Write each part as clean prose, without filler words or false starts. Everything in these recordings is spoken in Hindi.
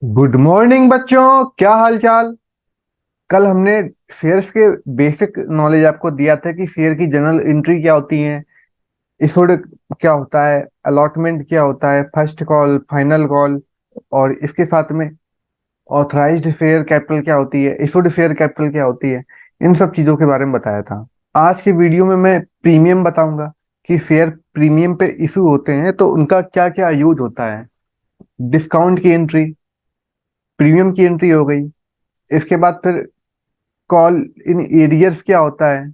गुड मॉर्निंग बच्चों, क्या हाल चाल। कल हमने शेयर्स के बेसिक नॉलेज आपको दिया था कि शेयर की जनरल एंट्री क्या होती है, इशूड क्या होता है, अलॉटमेंट क्या होता है, फर्स्ट कॉल, फाइनल कॉल, और इसके साथ में ऑथराइज्ड शेयर कैपिटल क्या होती है, इशूड शेयर कैपिटल क्या होती है। इन सब चीजों के बारे में बताया था। आज के वीडियो में मैं प्रीमियम बताऊंगा कि शेयर प्रीमियम पे इशू होते हैं तो उनका क्या क्या यूज होता है। डिस्काउंट की एंट्री, प्रीमियम की एंट्री हो गई। इसके बाद फिर कॉल इन एरियर्स क्या होता है,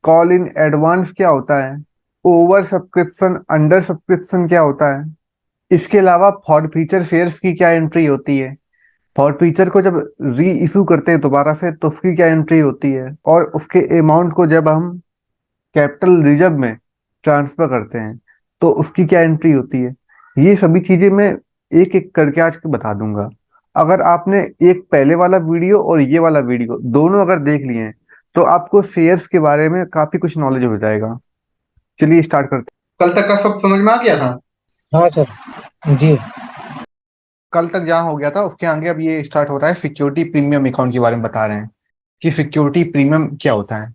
कॉल इन एडवांस क्या होता है, ओवर सब्सक्रिप्शन अंडर सब्सक्रिप्शन क्या होता है। इसके अलावा फॉर फ्यूचर शेयर्स की क्या एंट्री होती है, फॉर फ्यूचर को जब री इशू करते हैं दोबारा से तो उसकी क्या एंट्री होती है, और उसके अमाउंट को जब हम कैपिटल रिजर्व में ट्रांसफर करते हैं तो उसकी क्या एंट्री होती है। ये सभी चीजें मैं एक एक करके आज के बता दूंगा। अगर आपने एक पहले वाला वीडियो और ये वाला वीडियो दोनों अगर देख लिए हैं तो आपको शेयर्स के बारे में काफी कुछ नॉलेज हो जाएगा। चलिए स्टार्ट करते हैं। कल तक का सब समझ में आ गया था। हाँ सर। जी। कल तक जहाँ हो गया था उसके आगे अब ये स्टार्ट हो रहा है, सिक्योरिटी प्रीमियम अकाउंट के बारे में बता रहे हैं कि सिक्योरिटी प्रीमियम क्या होता है।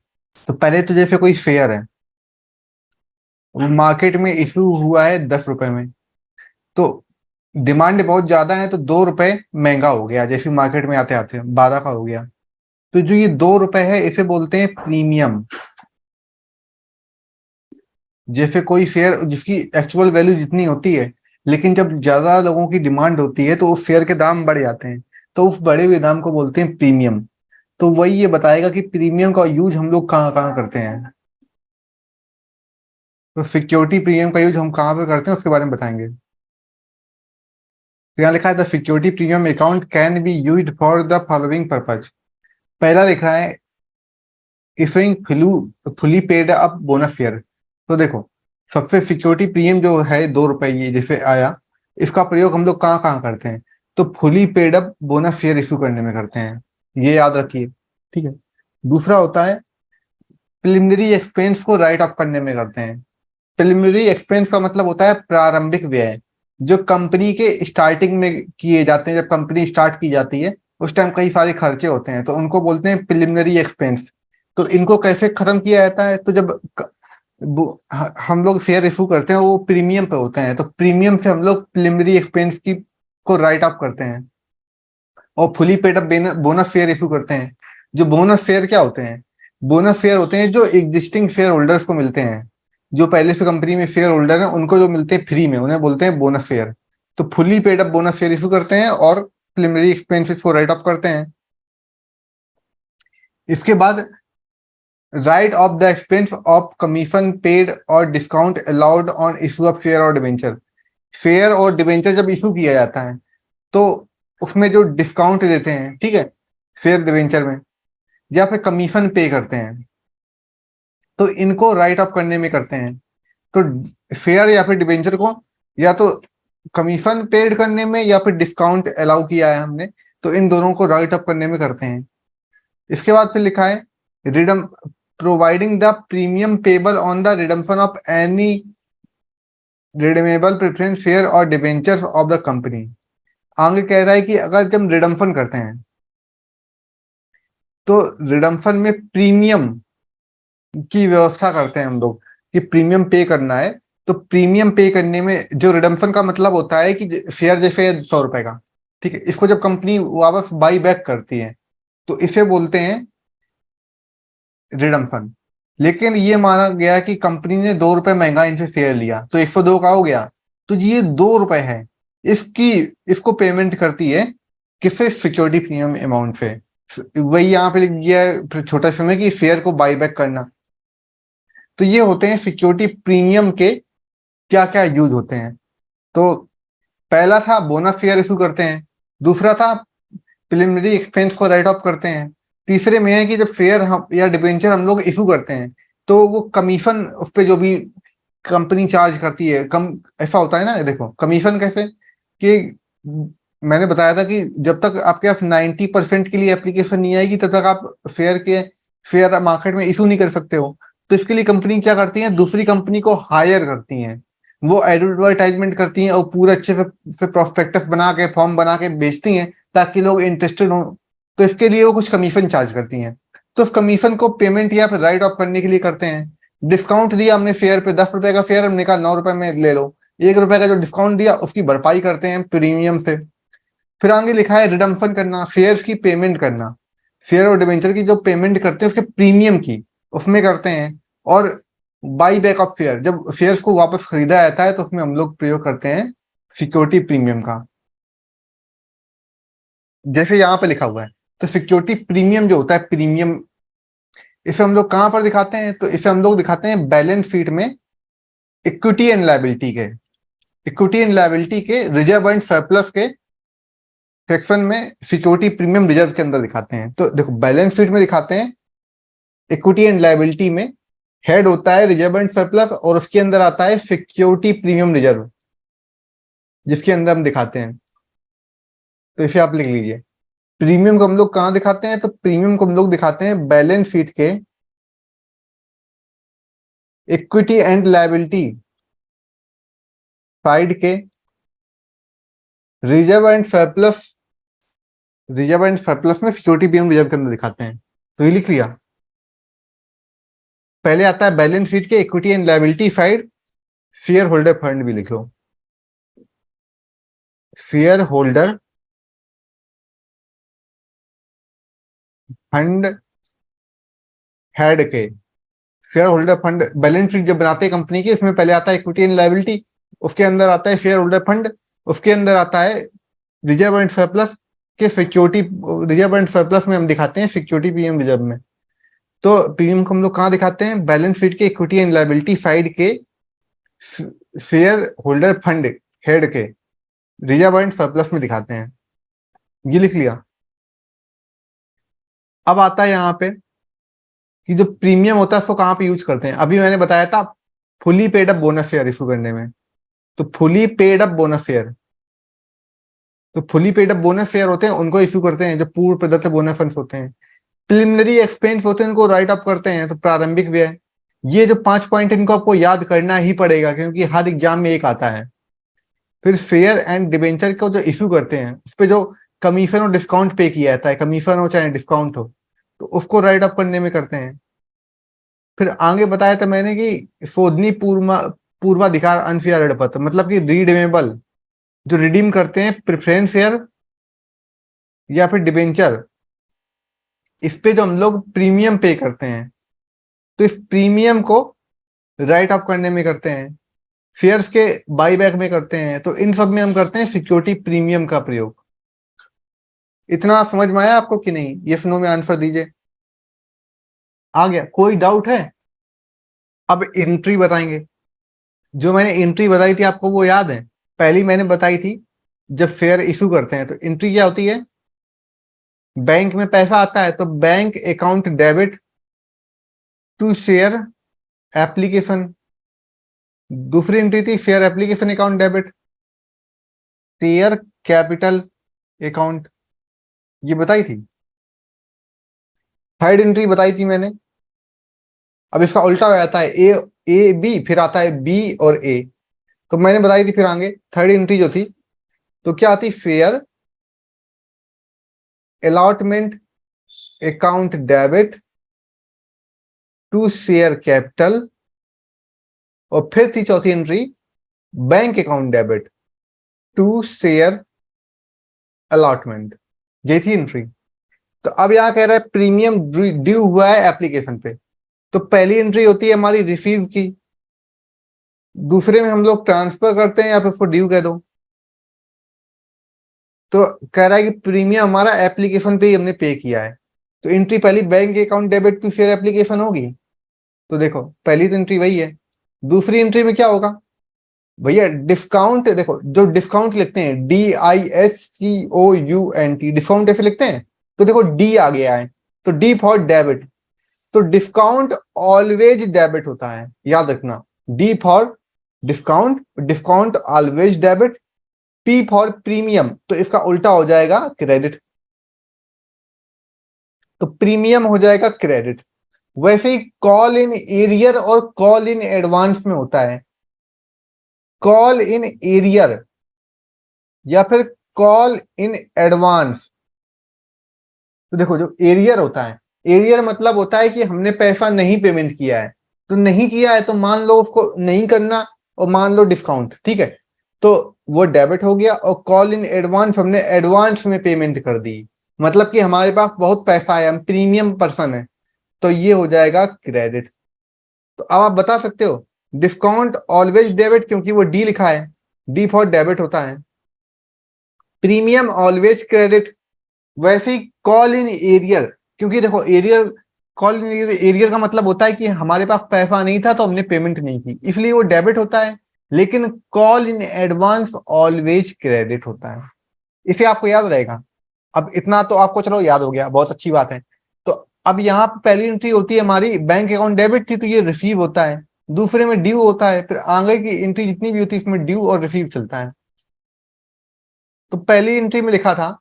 तो पहले तो जैसे कोई शेयर है, वो मार्केट में इशू हुआ है 10 रुपए में, तो डिमांड बहुत ज्यादा है तो 2 रुपए महंगा हो गया, जैसे मार्केट में आते आते 12 का हो गया। तो जो ये 2 रुपए है इसे बोलते हैं प्रीमियम। जैसे कोई शेयर जिसकी एक्चुअल वैल्यू जितनी होती है, लेकिन जब ज्यादा लोगों की डिमांड होती है तो उस शेयर के दाम बढ़ जाते हैं, तो उस बढ़े हुए दाम को बोलते हैं प्रीमियम। तो वही ये बताएगा कि प्रीमियम का यूज हम लोग कहाँ कहाँ करते हैं। तो सिक्योरिटी प्रीमियम का यूज हम कहाँ पे करते हैं उसके बारे में बताएंगे। तो यहाँ लिखा है the security premium account can be used for the following purpose. पहला लिखा है issuing fully paid up bonus share. तो देखो, सबसे सिक्योरिटी प्रीमियम जो है 2 रुपए ये जैसे आया, इसका प्रयोग हम लोग कहाँ कहाँ करते हैं, तो fully paid up bonus share issue करने में करते हैं, ये याद रखिए। ठीक है। दूसरा होता है प्रिलिमिनरी एक्सपेंस को राइट ऑफ करने में करते हैं। प्रिलिमिनरी एक्सपेंस का मतलब होता है प्रारंभिक व्यय, जो कंपनी के स्टार्टिंग में किए जाते हैं। जब कंपनी स्टार्ट की जाती है उस टाइम कई सारे खर्चे होते हैं तो उनको बोलते हैं प्रिलिमिनरी एक्सपेंस। तो इनको कैसे खत्म किया जाता है, तो जब हम लोग शेयर इशू करते हैं वो प्रीमियम पे होते हैं, तो प्रीमियम से हम लोग प्रिलिमिनरी एक्सपेंस की को राइट ऑफ करते हैं। और fully paid up bonus share issue करते हैं। जो बोनस शेयर क्या होते हैं, बोनस शेयर होते हैं जो एग्जिस्टिंग शेयर होल्डर्स को मिलते हैं। जो पहले से कंपनी में शेयर होल्डर है उनको जो मिलते हैं फ्री में, उन्हें बोलते हैं बोनस शेयर। तो fully paid up bonus share issue करते हैं और प्रिलिमिनरी एक्सपेंसेस को राइट ऑफ करते हैं। इसके बाद write off the expense of commission paid और discount allowed on issue of share और डिवेंचर। शेयर और डिवेंचर जब इशू किया जाता है तो उसमें जो डिस्काउंट देते हैं, ठीक है, शेयर डिवेंचर में, या फिर कमीशन पे करते हैं, तो इनको राइट ऑफ करने में करते हैं। तो शेयर या फिर डिबेंचर को या तो कमीशन पेड करने में या फिर डिस्काउंट अलाउ किया है हमने, तो इन दोनों को राइट ऑफ करने में करते हैं। इसके बाद फिर लिखा है redeem providing the premium payable on the redemption of any redeemable preference share और डिबेंचर ऑफ द कंपनी। आगे कह रहा है कि अगर जब रिडम्पशन करते हैं तो रिडम्पशन में प्रीमियम की व्यवस्था करते हैं हम लोग कि प्रीमियम पे करना है। तो प्रीमियम पे करने में जो रिडम्पशन का मतलब होता है कि शेयर जैसे 100 रुपए का, ठीक है, इसको जब कंपनी वापस बाई बैक करती है तो इसे बोलते हैं रिडम्पशन। लेकिन ये माना गया कि कंपनी ने 2 रुपए महंगा इनसे शेयर लिया तो 102 का हो गया, तो ये 2 रुपए है, इसकी इसको पेमेंट करती है किससे, सिक्योरिटी प्रीमियम अमाउंट से। वही यहाँ पे लिख दिया है छोटा समय कि शेयर को बाई बैक करना। तो ये होते हैं सिक्योरिटी प्रीमियम के क्या क्या यूज होते हैं। तो पहला था बोनस शेयर इशू करते हैं, दूसरा था प्रिलिमिनरी एक्सपेंस को राइट ऑफ करते हैं, तीसरे में है कि जब शेयर हम या डिबेंचर हम लोग इशू करते हैं तो वो कमीशन उस पर जो भी कंपनी चार्ज करती है कम, ऐसा होता है ना। देखो कमीशन कैसे कि मैंने बताया था कि जब तक आपके पास 90% के लिए एप्लीकेशन नहीं आएगी तब तक आप शेयर मार्केट में इशू नहीं कर सकते हो। तो इसके लिए कंपनी क्या करती है, दूसरी कंपनी को हायर करती है। वो एडवर्टाइजमेंट करती हैं और पूरे अच्छे से प्रोस्पेक्टस बना के फॉर्म बना के बेचती हैं ताकि लोग इंटरेस्टेड हों। तो इसके लिए वो कुछ कमीशन चार्ज करती हैं। तो उस कमीशन को पेमेंट या फिर राइट ऑफ करने के लिए करते हैं। डिस्काउंट दिया हमने फेयर पे, 10 रुपए का फेयर, हमने कहा 9 रुपए में ले लो। 1 रुपए का जो डिस्काउंट दिया उसकी भरपाई करते हैं प्रीमियम से। फिर आगे लिखा है रिडम्पशन करना, फेयर्स की पेमेंट करना। फेयर और डिवेंचर की जो पेमेंट करते हैं उसके प्रीमियम की, उसमें करते हैं। और बाई बैक ऑफ फेयर, जब शेयर्स को वापस खरीदा जाता है तो उसमें हम लोग प्रयोग करते हैं सिक्योरिटी प्रीमियम का, जैसे यहां पे लिखा हुआ है। तो सिक्योरिटी प्रीमियम जो होता है, प्रीमियम, इसे हम लोग कहां पर दिखाते हैं? तो इसे हम लोग दिखाते हैं बैलेंस शीट में, इक्विटी एंड लायबिलिटी के, इक्विटी एंड लायबिलिटी के रिजर्व एंड सरप्लस के सेक्शन में सिक्योरिटी प्रीमियम रिजर्व के अंदर दिखाते हैं। तो देखो बैलेंस शीट में दिखाते हैं, इक्विटी एंड लायबिलिटी में हेड होता है रिजर्व एंड सरप्लस और उसके अंदर आता है सिक्योरिटी प्रीमियम रिजर्व, जिसके अंदर हम दिखाते हैं। तो इसे आप लिख लीजिए। प्रीमियम को हम लोग कहां दिखाते हैं? तो प्रीमियम को हम लोग दिखाते हैं बैलेंस शीट के इक्विटी एंड लायबिलिटी साइड के reserve and surplus, reserve and surplus में सिक्योरिटी प्रीमियम रिजर्व के अंदर दिखाते हैं। तो ये लिख लिया। पहले आता है बैलेंस शीट के equity and liability side, share holder fund भी लिख लो। शेयर होल्डर फंड हेड के, share holder fund balance sheet जब बनाते हैं कंपनी की, उसमें पहले आता है इक्विटी एंड लायबिलिटी, उसके अंदर आता है शेयर होल्डर फंड, उसके अंदर आता है रिजर्व एंड सरप्लस के सिक्योरिटी, रिजर्व एंड सरप्लस में हम दिखाते हैं सिक्योरिटी प्रीमियम रिजर्व में। तो प्रीमियम को हम लोग कहाँ दिखाते हैं? बैलेंस शीट के इक्विटी एंड लायबिलिटी साइड के शेयर होल्डर फंड हेड के रिजर्व एंड सरप्लस में दिखाते हैं। ये लिख लिया। अब आता है यहाँ पे कि जो प्रीमियम होता है उसको कहाँ पे यूज करते हैं। अभी मैंने बताया था fully paid up bonus share issue करने में। तो fully paid up bonus share, तो fully paid up bonus share होते हैं उनको इशू करते हैं जो पूर्व प्रदत्त बोनस फंड्स होते हैं। प्रिलिमिनरी एक्सपेंस होते हैं उनको राइट ऑफ करते हैं, तो प्रारंभिक व्यय। ये जो 5 पॉइंट इनको आपको याद करना ही पड़ेगा क्योंकि हर एग्जाम में एक आता है। फिर शेयर एंड डिबेंचर को जो इशू करते हैं उस पर जो कमीशन और डिस्काउंट पे किया जाता है, कमीशन हो चाहे डिस्काउंट हो, तो उसको राइट ऑफ करने में करते हैं। फिर आगे बताया था मैंने कि शोधनी पूर्वाधिकार अनफेयर ऋण पत्र, मतलब कि रिडीमेबल, जो रिडीम करते हैं प्रेफरेंस शेयर या फिर डिबेंचर, इस पे जो हम लोग प्रीमियम पे करते हैं, तो इस प्रीमियम को राइट ऑफ करने में करते हैं। शेयर्स के बाई बैक में करते हैं। तो इन सब में हम करते हैं सिक्योरिटी प्रीमियम का प्रयोग। इतना समझ में आया आपको कि नहीं? यस नो में आंसर दीजिए। आ गया? कोई डाउट है? अब एंट्री बताएंगे। जो मैंने एंट्री बताई थी आपको वो याद है? पहली मैंने बताई थी जब शेयर इशू करते हैं तो एंट्री क्या होती है? बैंक में पैसा आता है तो bank account debit to share application. दूसरी एंट्री थी share application account debit, share capital account, ये बताई थी। थर्ड एंट्री बताई थी मैंने। अब इसका उल्टा हो जाता है, ए बी, फिर आता है बी और ए। तो मैंने बताई थी फिर आगे थर्ड एंट्री जो थी तो क्या आती? Share allotment account debit to share capital, और फिर थी चौथी entry bank account debit to share allotment. ये थी एंट्री। तो अब यहां कह रहा है प्रीमियम ड्यू हुआ है एप्लीकेशन पे, तो पहली एंट्री होती है हमारी रिसीव की, दूसरे में हम लोग ट्रांसफर करते हैं या फिर उसको ड्यू कह दो। तो कह रहा है कि प्रीमियम हमारा एप्लीकेशन पे ही हमने पे किया है, तो एंट्री पहली bank account debit to share application होगी। तो देखो पहली तो एंट्री वही है। दूसरी एंट्री में क्या होगा भैया? डिस्काउंट, देखो जो डिस्काउंट लिखते हैं DISCOUNT, डिस्काउंट ऐसे लिखते हैं। तो देखो डी आ गया है, तो डी फॉर डेबिट। तो डिस्काउंट ऑलवेज डेबिट होता है, याद रखना। D for discount, discount always debit. P for premium, तो इसका उल्टा हो जाएगा क्रेडिट, तो प्रीमियम हो जाएगा क्रेडिट। वैसे ही कॉल इन एरियर और कॉल इन एडवांस में होता है। कॉल इन एरियर या फिर कॉल इन एडवांस। तो देखो जो एरियर होता है, एरियर मतलब होता है कि हमने पैसा नहीं पेमेंट किया है, तो नहीं किया है तो मान लो उसको नहीं करना, और मान लो डिस्काउंट, ठीक है, तो वो डेबिट हो गया। और कॉल इन एडवांस, हमने एडवांस में पेमेंट कर दी, मतलब कि हमारे पास बहुत पैसा है, हम प्रीमियम पर्सन है, तो ये हो जाएगा क्रेडिट। तो अब आप बता सकते हो डिस्काउंट ऑलवेज डेबिट, क्योंकि वो डी लिखा है, डी फॉर डेबिट होता है। Premium always credit. वैसे ही कॉल इन एरियर, क्योंकि देखो एरियर, कॉल इन एरियर का मतलब होता है कि हमारे पास पैसा नहीं था तो हमने पेमेंट नहीं की, इसलिए वो डेबिट होता है। लेकिन call in advance always credit होता है। इसे आपको याद रहेगा। अब इतना तो आपको चलो याद हो गया, बहुत अच्छी बात है। तो अब यहाँ पे पहली एंट्री होती है हमारी, बैंक अकाउंट डेबिट थी तो ये रिसीव होता है, दूसरे में ड्यू होता है, फिर आगे की एंट्री जितनी भी होती है इसमें ड्यू और रिसीव चलता है। तो पहली एंट्री में लिखा था,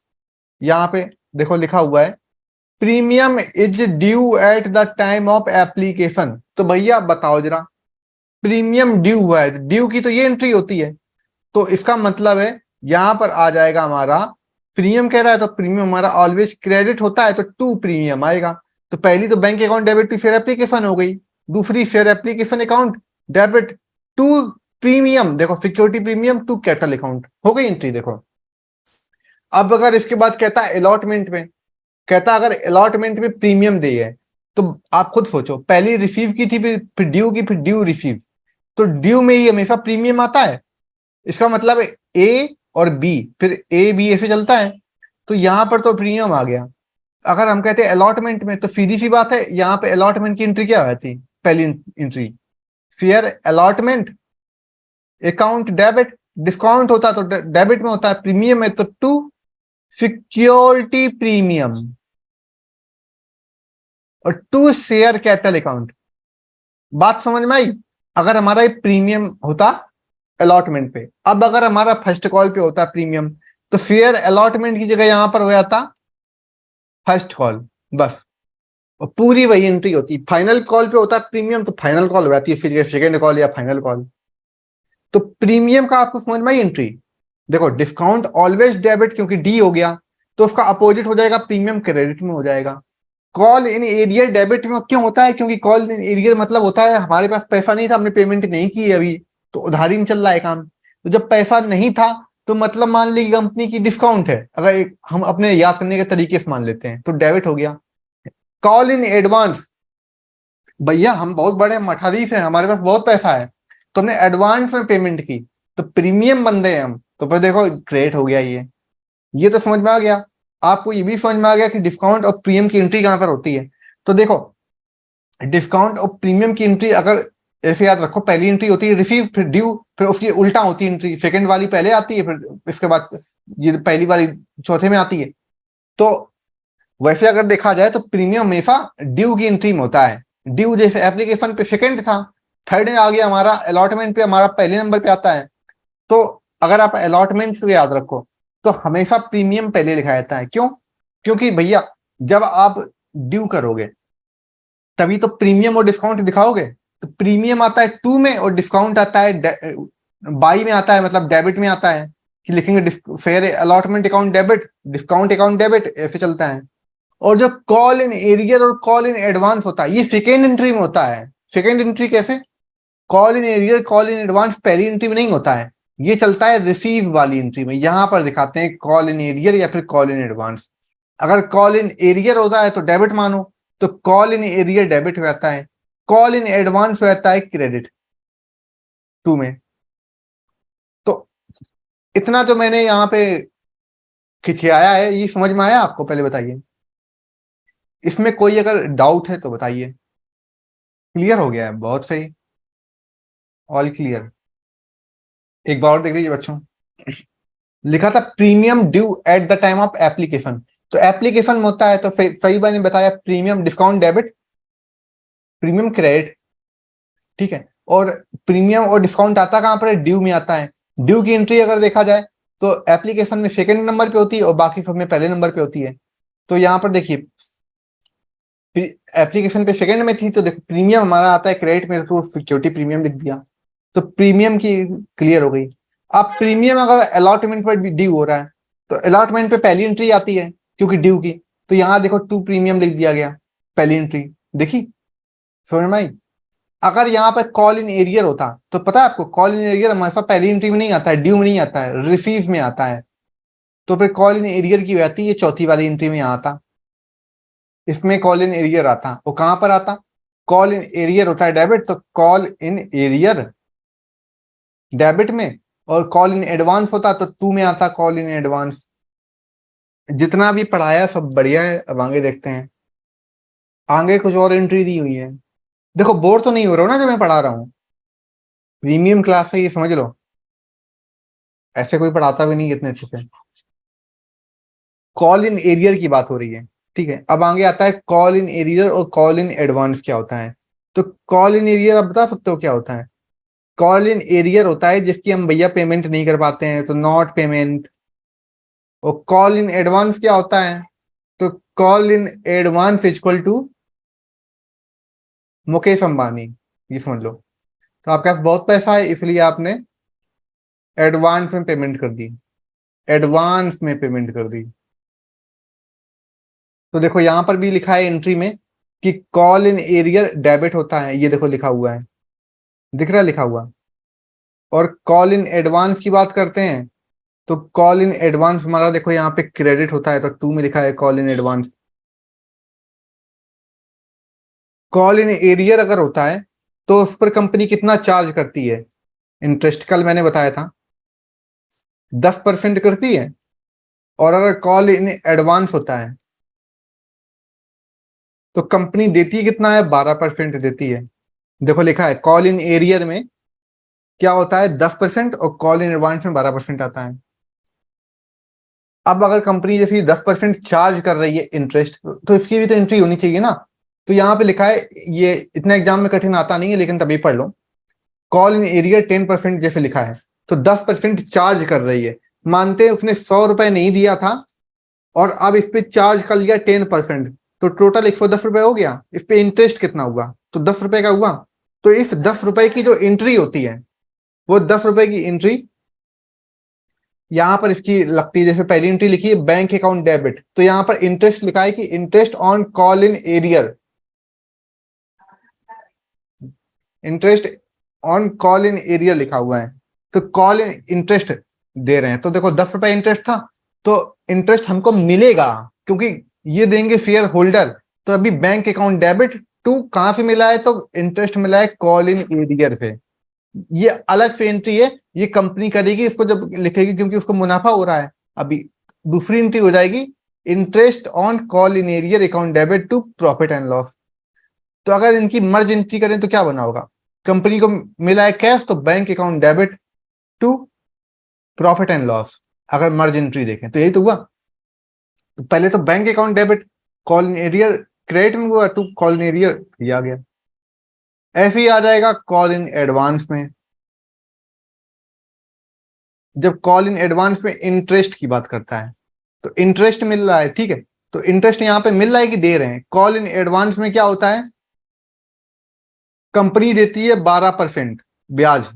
यहाँ पे देखो लिखा हुआ है premium is due at the time of application. तो भैया बताओ जरा, प्रीमियम ड्यू हुआ है, ड्यू की तो ये एंट्री होती है, तो इसका मतलब है यहां पर आ जाएगा हमारा प्रीमियम कह रहा है, तो प्रीमियम हमारा ऑलवेज क्रेडिट होता है, तो टू प्रीमियम आएगा। तो पहली तो bank account debit to fair application हो गई, दूसरी fair application account debit to premium, देखो security premium to capital account हो गई एंट्री। देखो अब अगर इसके बाद कहता है अलॉटमेंट में, कहता अगर अलॉटमेंट में प्रीमियम दी है, तो आप खुद सोचो, पहली रिसीव की थी, फिर ड्यू की, फिर ड्यू रिसीव, तो ड्यू में ही हमेशा प्रीमियम आता है। इसका मतलब ए और बी, फिर ए बी ऐसे चलता है, तो यहां पर तो प्रीमियम आ गया। अगर हम कहते हैं अलॉटमेंट में, तो सीधी सी बात है, यहाँ पे अलॉटमेंट की एंट्री क्या रहती, पहली entry fair allotment account debit, discount होता तो डेबिट में होता है, प्रीमियम है तो टू सिक्योरिटी प्रीमियम और टू शेयर कैपिटल अकाउंट। बात समझ में आई? अगर हमारा ये प्रीमियम होता अलॉटमेंट पे, अब अगर हमारा फर्स्ट कॉल पे होता प्रीमियम, तो फेयर अलॉटमेंट की जगह यहां पर हो जाता फर्स्ट कॉल, बस। और पूरी वही एंट्री होती, फाइनल कॉल पे होता प्रीमियम तो फाइनल कॉल हो जाती है, फिर सेकेंड कॉल या फाइनल कॉल। तो प्रीमियम का आपको समझ में आई एंट्री? देखो डिस्काउंट ऑलवेज डेबिट, क्योंकि डी हो गया, तो उसका अपोजिट हो जाएगा प्रीमियम क्रेडिट में हो जाएगा। कॉल इन एरियर डेबिट में क्यों होता है? क्योंकि कॉल इन एरियर मतलब होता है हमारे पास पैसा नहीं था, हमने पेमेंट नहीं की अभी, तो उधारी में चल रहा है काम। तो जब पैसा नहीं था, तो मतलब मान ली कंपनी की डिस्काउंट है, अगर हम अपने याद करने के तरीके से मान लेते हैं, तो डेबिट हो गया। कॉल इन एडवांस, भैया हम बहुत बड़े मठाधीश हैं, हमारे पास बहुत पैसा है, तो हमने एडवांस में पेमेंट की, तो प्रीमियम बंदे हैं हम, तो फिर देखो क्रेडिट हो गया। ये तो समझ में आ गया। आपको ये भी समझ में आ गया कि डिस्काउंट और प्रीमियम की एंट्री कहां पर होती है। तो देखो डिस्काउंट और प्रीमियम की एंट्री अगर ऐसे याद रखो, पहली एंट्री होती है रिसीव, फिर ड्यू, फिर उसकी उल्टा होती है एंट्री, सेकंड वाली पहले आती है, फिर इसके बाद ये पहली वाली चौथे में आती है। तो वैसे अगर देखा जाए तो प्रीमियम हमेशा ड्यू की एंट्री में होता है। ड्यू जैसे एप्लीकेशन पे सेकंड था, थर्ड में आ गया हमारा, अलॉटमेंट पे हमारा पहले नंबर पे आता है। तो अगर आप अलॉटमेंट से याद रखो, तो हमेशा प्रीमियम पहले लिखा जाता है। क्यों? क्योंकि भैया जब आप ड्यू करोगे, तभी तो प्रीमियम और डिस्काउंट दिखाओगे। तो प्रीमियम आता है टू में और डिस्काउंट आता है बाई में आता है, मतलब डेबिट में आता है, कि लिखेंगे fair allotment account debit, discount account debit, ऐसे चलता है। और जो कॉल इन एरियर और कॉल इन एडवांस होता है, ये सेकेंड एंट्री में होता है। सेकेंड एंट्री कैसे? Call in arrear call in advance पहली एंट्री में नहीं होता है, ये चलता है रिसीव वाली एंट्री में। यहां पर दिखाते हैं कॉल इन एरियर या फिर कॉल इन एडवांस। अगर कॉल इन एरियर होता है तो डेबिट मानो, तो कॉल इन एरियर डेबिट हो जाता है, कॉल इन एडवांस हो जाता है क्रेडिट टू में। तो इतना जो मैंने यहाँ पे खिंचाया है, ये समझ में आया आपको? पहले बताइए, इसमें कोई अगर डाउट है तो बताइए। क्लियर हो गया है? बहुत सही, ऑल क्लियर। एक बार और देख लीजिए बच्चों, लिखा था premium due at the time of application, तो एप्लीकेशन में होता है, तो सही मैंने बताया premium discount debit, premium credit, ठीक है। और प्रीमियम और डिस्काउंट आता कहां पर है? ड्यू में आता है। ड्यू की एंट्री अगर देखा जाए तो एप्लीकेशन में सेकंड नंबर पे होती है और बाकी सब में पहले नंबर पे होती है। तो यहां पर देखिए एप्लीकेशन पे सेकंड में थी, तो देखो प्रीमियम हमारा आता है क्रेडिट में, तो सिक्योरिटी प्रीमियम लिख दिया। तो प्रीमियम की क्लियर हो गई। अब प्रीमियम अगर अलॉटमेंट पर भी ड्यू हो रहा है तो अलॉटमेंट पे पहली एंट्री आती है क्योंकि ड्यू की, तो यहां देखो टू प्रीमियम लिख दिया गया, पहली एंट्री देखी, समझ में आई। अगर यहाँ पर कॉल इन एरियर होता तो पता है आपको, कॉल इन एरियर हमारे पास पहली एंट्री में नहीं आता है, ड्यू में नहीं आता है, रिसीव में आता है। तो फिर कॉल इन एरियर की वजह ये चौथी वाली एंट्री में यहाँ आता, इसमें कॉल इन एरियर आता। वो कहां पर आता, कॉल इन एरियर होता है डेबिट, तो कॉल इन एरियर डेबिट में, और कॉल इन एडवांस होता तो टू में आता, कॉल इन एडवांस। जितना भी पढ़ाया सब बढ़िया है, अब आगे देखते हैं। आगे कुछ और एंट्री दी हुई है, देखो बोर तो नहीं हो रहा हो ना जो मैं पढ़ा रहा हूँ, प्रीमियम क्लास है ये समझ लो, ऐसे कोई पढ़ाता भी नहीं इतने अच्छे से। कॉल इन एरियर की बात हो रही है, ठीक है। अब आगे आता है कॉल इन एरियर और कॉल इन एडवांस क्या होता है। तो कॉल इन एरियर आप बता सकते हो क्या होता है। कॉल इन एरियर होता है जिसकी हम भैया पेमेंट नहीं कर पाते हैं, तो नॉट पेमेंट। और कॉल इन एडवांस क्या होता है, तो call in advance equal to Mukesh Ambani, ये समझ लो। तो आपके पास बहुत पैसा है इसलिए आपने एडवांस में पेमेंट कर दी, एडवांस में पेमेंट कर दी। तो देखो यहां पर भी लिखा है एंट्री में कि कॉल इन एरियर डेबिट होता है, ये देखो लिखा हुआ है, दिख रहा है लिखा हुआ। और कॉल इन एडवांस की बात करते हैं तो कॉल इन एडवांस हमारा देखो यहाँ पे क्रेडिट होता है, तो टू में लिखा है call in advance. Call in arrear अगर होता है तो उस पर कंपनी कितना चार्ज करती है, इंटरेस्ट कल मैंने बताया था 10% करती है। और अगर कॉल इन एडवांस होता है तो कंपनी देती है कितना है, 12% देती है। देखो लिखा है कॉल इन एरियर में क्या होता है 10% और कॉल इन एडवांस में 12% आता है। अब अगर कंपनी जैसे 10% चार्ज कर रही है इंटरेस्ट, तो इसकी भी तो एंट्री होनी चाहिए ना। तो यहाँ पे लिखा है, ये इतना एग्जाम में कठिन आता नहीं है लेकिन तभी पढ़ लो। कॉल इन एरियर 10% जैसे लिखा है तो 10% चार्ज कर रही है। मानते हैं उसने 100 रुपए नहीं दिया था और अब इस पे चार्ज कर लिया 10%, तो टोटल 110 रुपए हो गया। इस पे इंटरेस्ट कितना हुआ, तो 10 रुपए का हुआ। तो इस 10 रुपए की जो एंट्री होती है वो 10 रुपए की एंट्री यहां पर इसकी लगती है। जैसे पहली एंट्री लिखी है बैंक अकाउंट डेबिट, तो यहां पर इंटरेस्ट लिखा है कि interest on call in arrear, interest on call in arrear लिखा हुआ है। तो कॉल इन इंटरेस्ट दे रहे हैं, तो देखो 10 रुपए इंटरेस्ट था, तो इंटरेस्ट हमको मिलेगा क्योंकि ये देंगे शेयर होल्डर। तो अभी बैंक अकाउंट डेबिट टू कहां से मिला है, तो इंटरेस्ट मिला है कॉल इन एरियर से। ये अलग से एंट्री है, ये कंपनी करेगी इसको जब लिखेगी क्योंकि उसको मुनाफा हो रहा है। अभी दूसरी एंट्री हो जाएगी interest on call in arrear account debit to profit and loss. तो अगर इनकी मर्ज एंट्री करें तो क्या बना होगा, कंपनी को मिला है कैश तो bank account debit to profit and loss. अगर मर्ज एंट्री देखें तो यही तो हुआ। तो पहले तो bank account debit call in arrear credit में हुआ टू कॉल इन एरियर, ये आ गया। ऐसे ही आ जाएगा कॉल इन एडवांस में, जब कॉल इन एडवांस में इंटरेस्ट की बात करता है तो इंटरेस्ट मिल रहा है, ठीक है। तो इंटरेस्ट यहां पे मिल रहा है कि दे रहे हैं, कॉल इन एडवांस में क्या होता है, कंपनी देती है 12% ब्याज।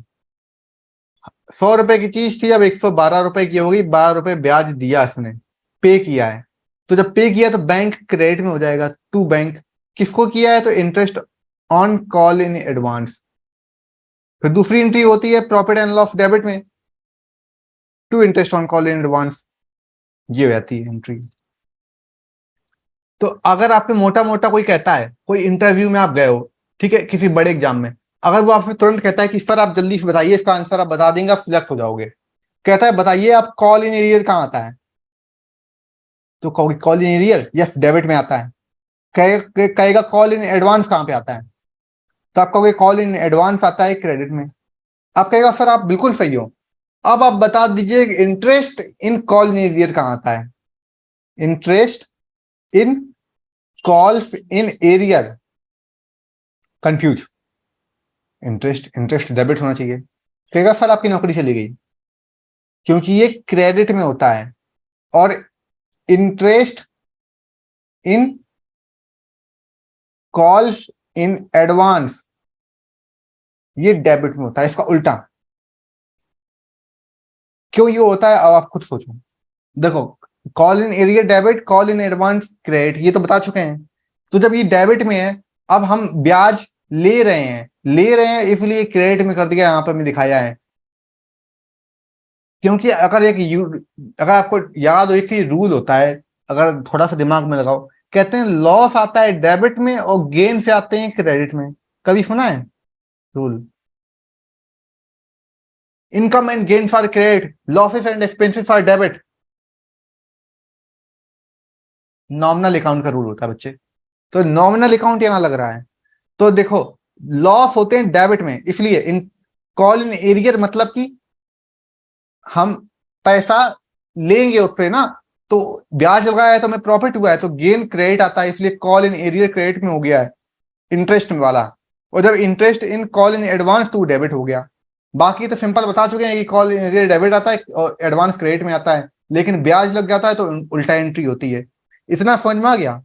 100 रुपए की चीज थी, अब 112 रुपए की होगी, 12 रुपए ब्याज दिया इसने, पे किया है। तो जब पे किया तो बैंक क्रेडिट में हो जाएगा टू बैंक। किसको किया है, तो interest on call in advance. फिर दूसरी एंट्री होती है प्रॉफिट एंड लॉस डेबिट में to interest on call in advance, ये हो जाती है एंट्री। तो अगर आपसे मोटा मोटा कोई कहता है, कोई इंटरव्यू में आप गए हो, ठीक है, किसी बड़े एग्जाम में, अगर वो आपसे तुरंत कहता है कि सर आप जल्दी से बताइए इसका आंसर, आप बता देंगे आप सिलेक्ट हो जाओगे। कहता है बताइए आप कॉल इन एरियर कहाँ आता है, तो call in arrear yes debit में आता है। कहेगा कॉल इन एडवांस कहाँ पे आता है, तो आप कहोगे कॉल इन एडवांस आता है क्रेडिट में। आप कहेगा सर आप बिल्कुल सही हो, अब आप बता दीजिए interest in call in arrear कहाँ आता है। Interest in calls in arrear, confuse, interest interest debit होना चाहिए। कहेगा सर आपकी नौकरी चली गई क्योंकि ये क्रेडिट में होता है, और interest in calls in advance ये डेबिट में होता है, इसका उल्टा। क्यों ये होता है अब आप खुद सोचो। देखो, call in arrear debit, call in advance credit, ये तो बता चुके हैं। तो जब ये डेबिट में है, अब हम ब्याज ले रहे हैं इसलिए क्रेडिट में कर दिया, यहां पर मैं दिखाया है। क्योंकि अगर आपको याद हो, एक ही रूल होता है, अगर थोड़ा सा दिमाग में लगाओ, कहते हैं लॉस आता है डेबिट में और गेन से आते हैं क्रेडिट में। कभी सुना है rule? Income and gain for credit, losses and expenses for debit. Nominal account का रूल होता है बच्चे। तो नॉमिनल अकाउंट यहां लग रहा है। तो देखो, लॉस होते हैं डेबिट में, इसलिए इन कॉल इन एरियर मतलब कि हम पैसा लेंगे उससे ना, तो ब्याज लगाया है तो हमें प्रॉफिट हुआ है, तो गेन क्रेडिट आता है, इसलिए कॉल इन एरियर क्रेडिट में हो गया है, इंटरेस्ट वाला। और जब interest in call in advance तो डेबिट हो गया। बाकी तो सिंपल बता चुके हैं कि कॉल इन एरियर डेबिट आता है और एडवांस क्रेडिट में आता है, लेकिन ब्याज लग जाता है तो उल्टा एंट्री होती है। इतना समझ में आ गया?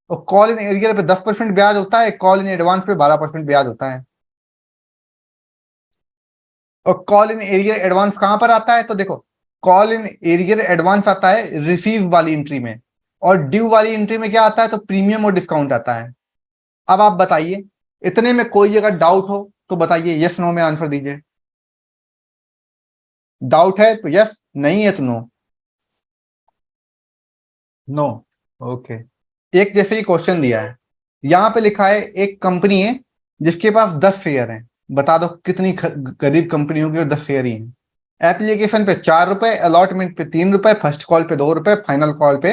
और कॉल इन एरियर पे 10% ब्याज होता है, कॉल इन एडवांस पे 12% ब्याज होता है। और कॉल इन एरियर एडवांस कहां पर आता है? तो देखो, कॉल इन एरियर एडवांस आता है रिसीव वाली एंट्री में, और ड्यू वाली एंट्री में क्या आता है? तो प्रीमियम और डिस्काउंट आता है। अब आप बताइए, इतने में कोई अगर डाउट हो तो बताइए, यस नो में आंसर दीजिए। डाउट है तो यस, नहीं है तो नो। No, okay. एक जैसे ही क्वेश्चन दिया है, यहां पे लिखा है एक कंपनी है जिसके पास 10 शेयर हैं। बता दो कितनी गरीब कंपनी होगी और 10 शेयर ही हैं। एप्लीकेशन पे 4 रुपए, अलॉटमेंट पे 3 रुपए, फर्स्ट कॉल पे 2 रुपए, फाइनल कॉल पे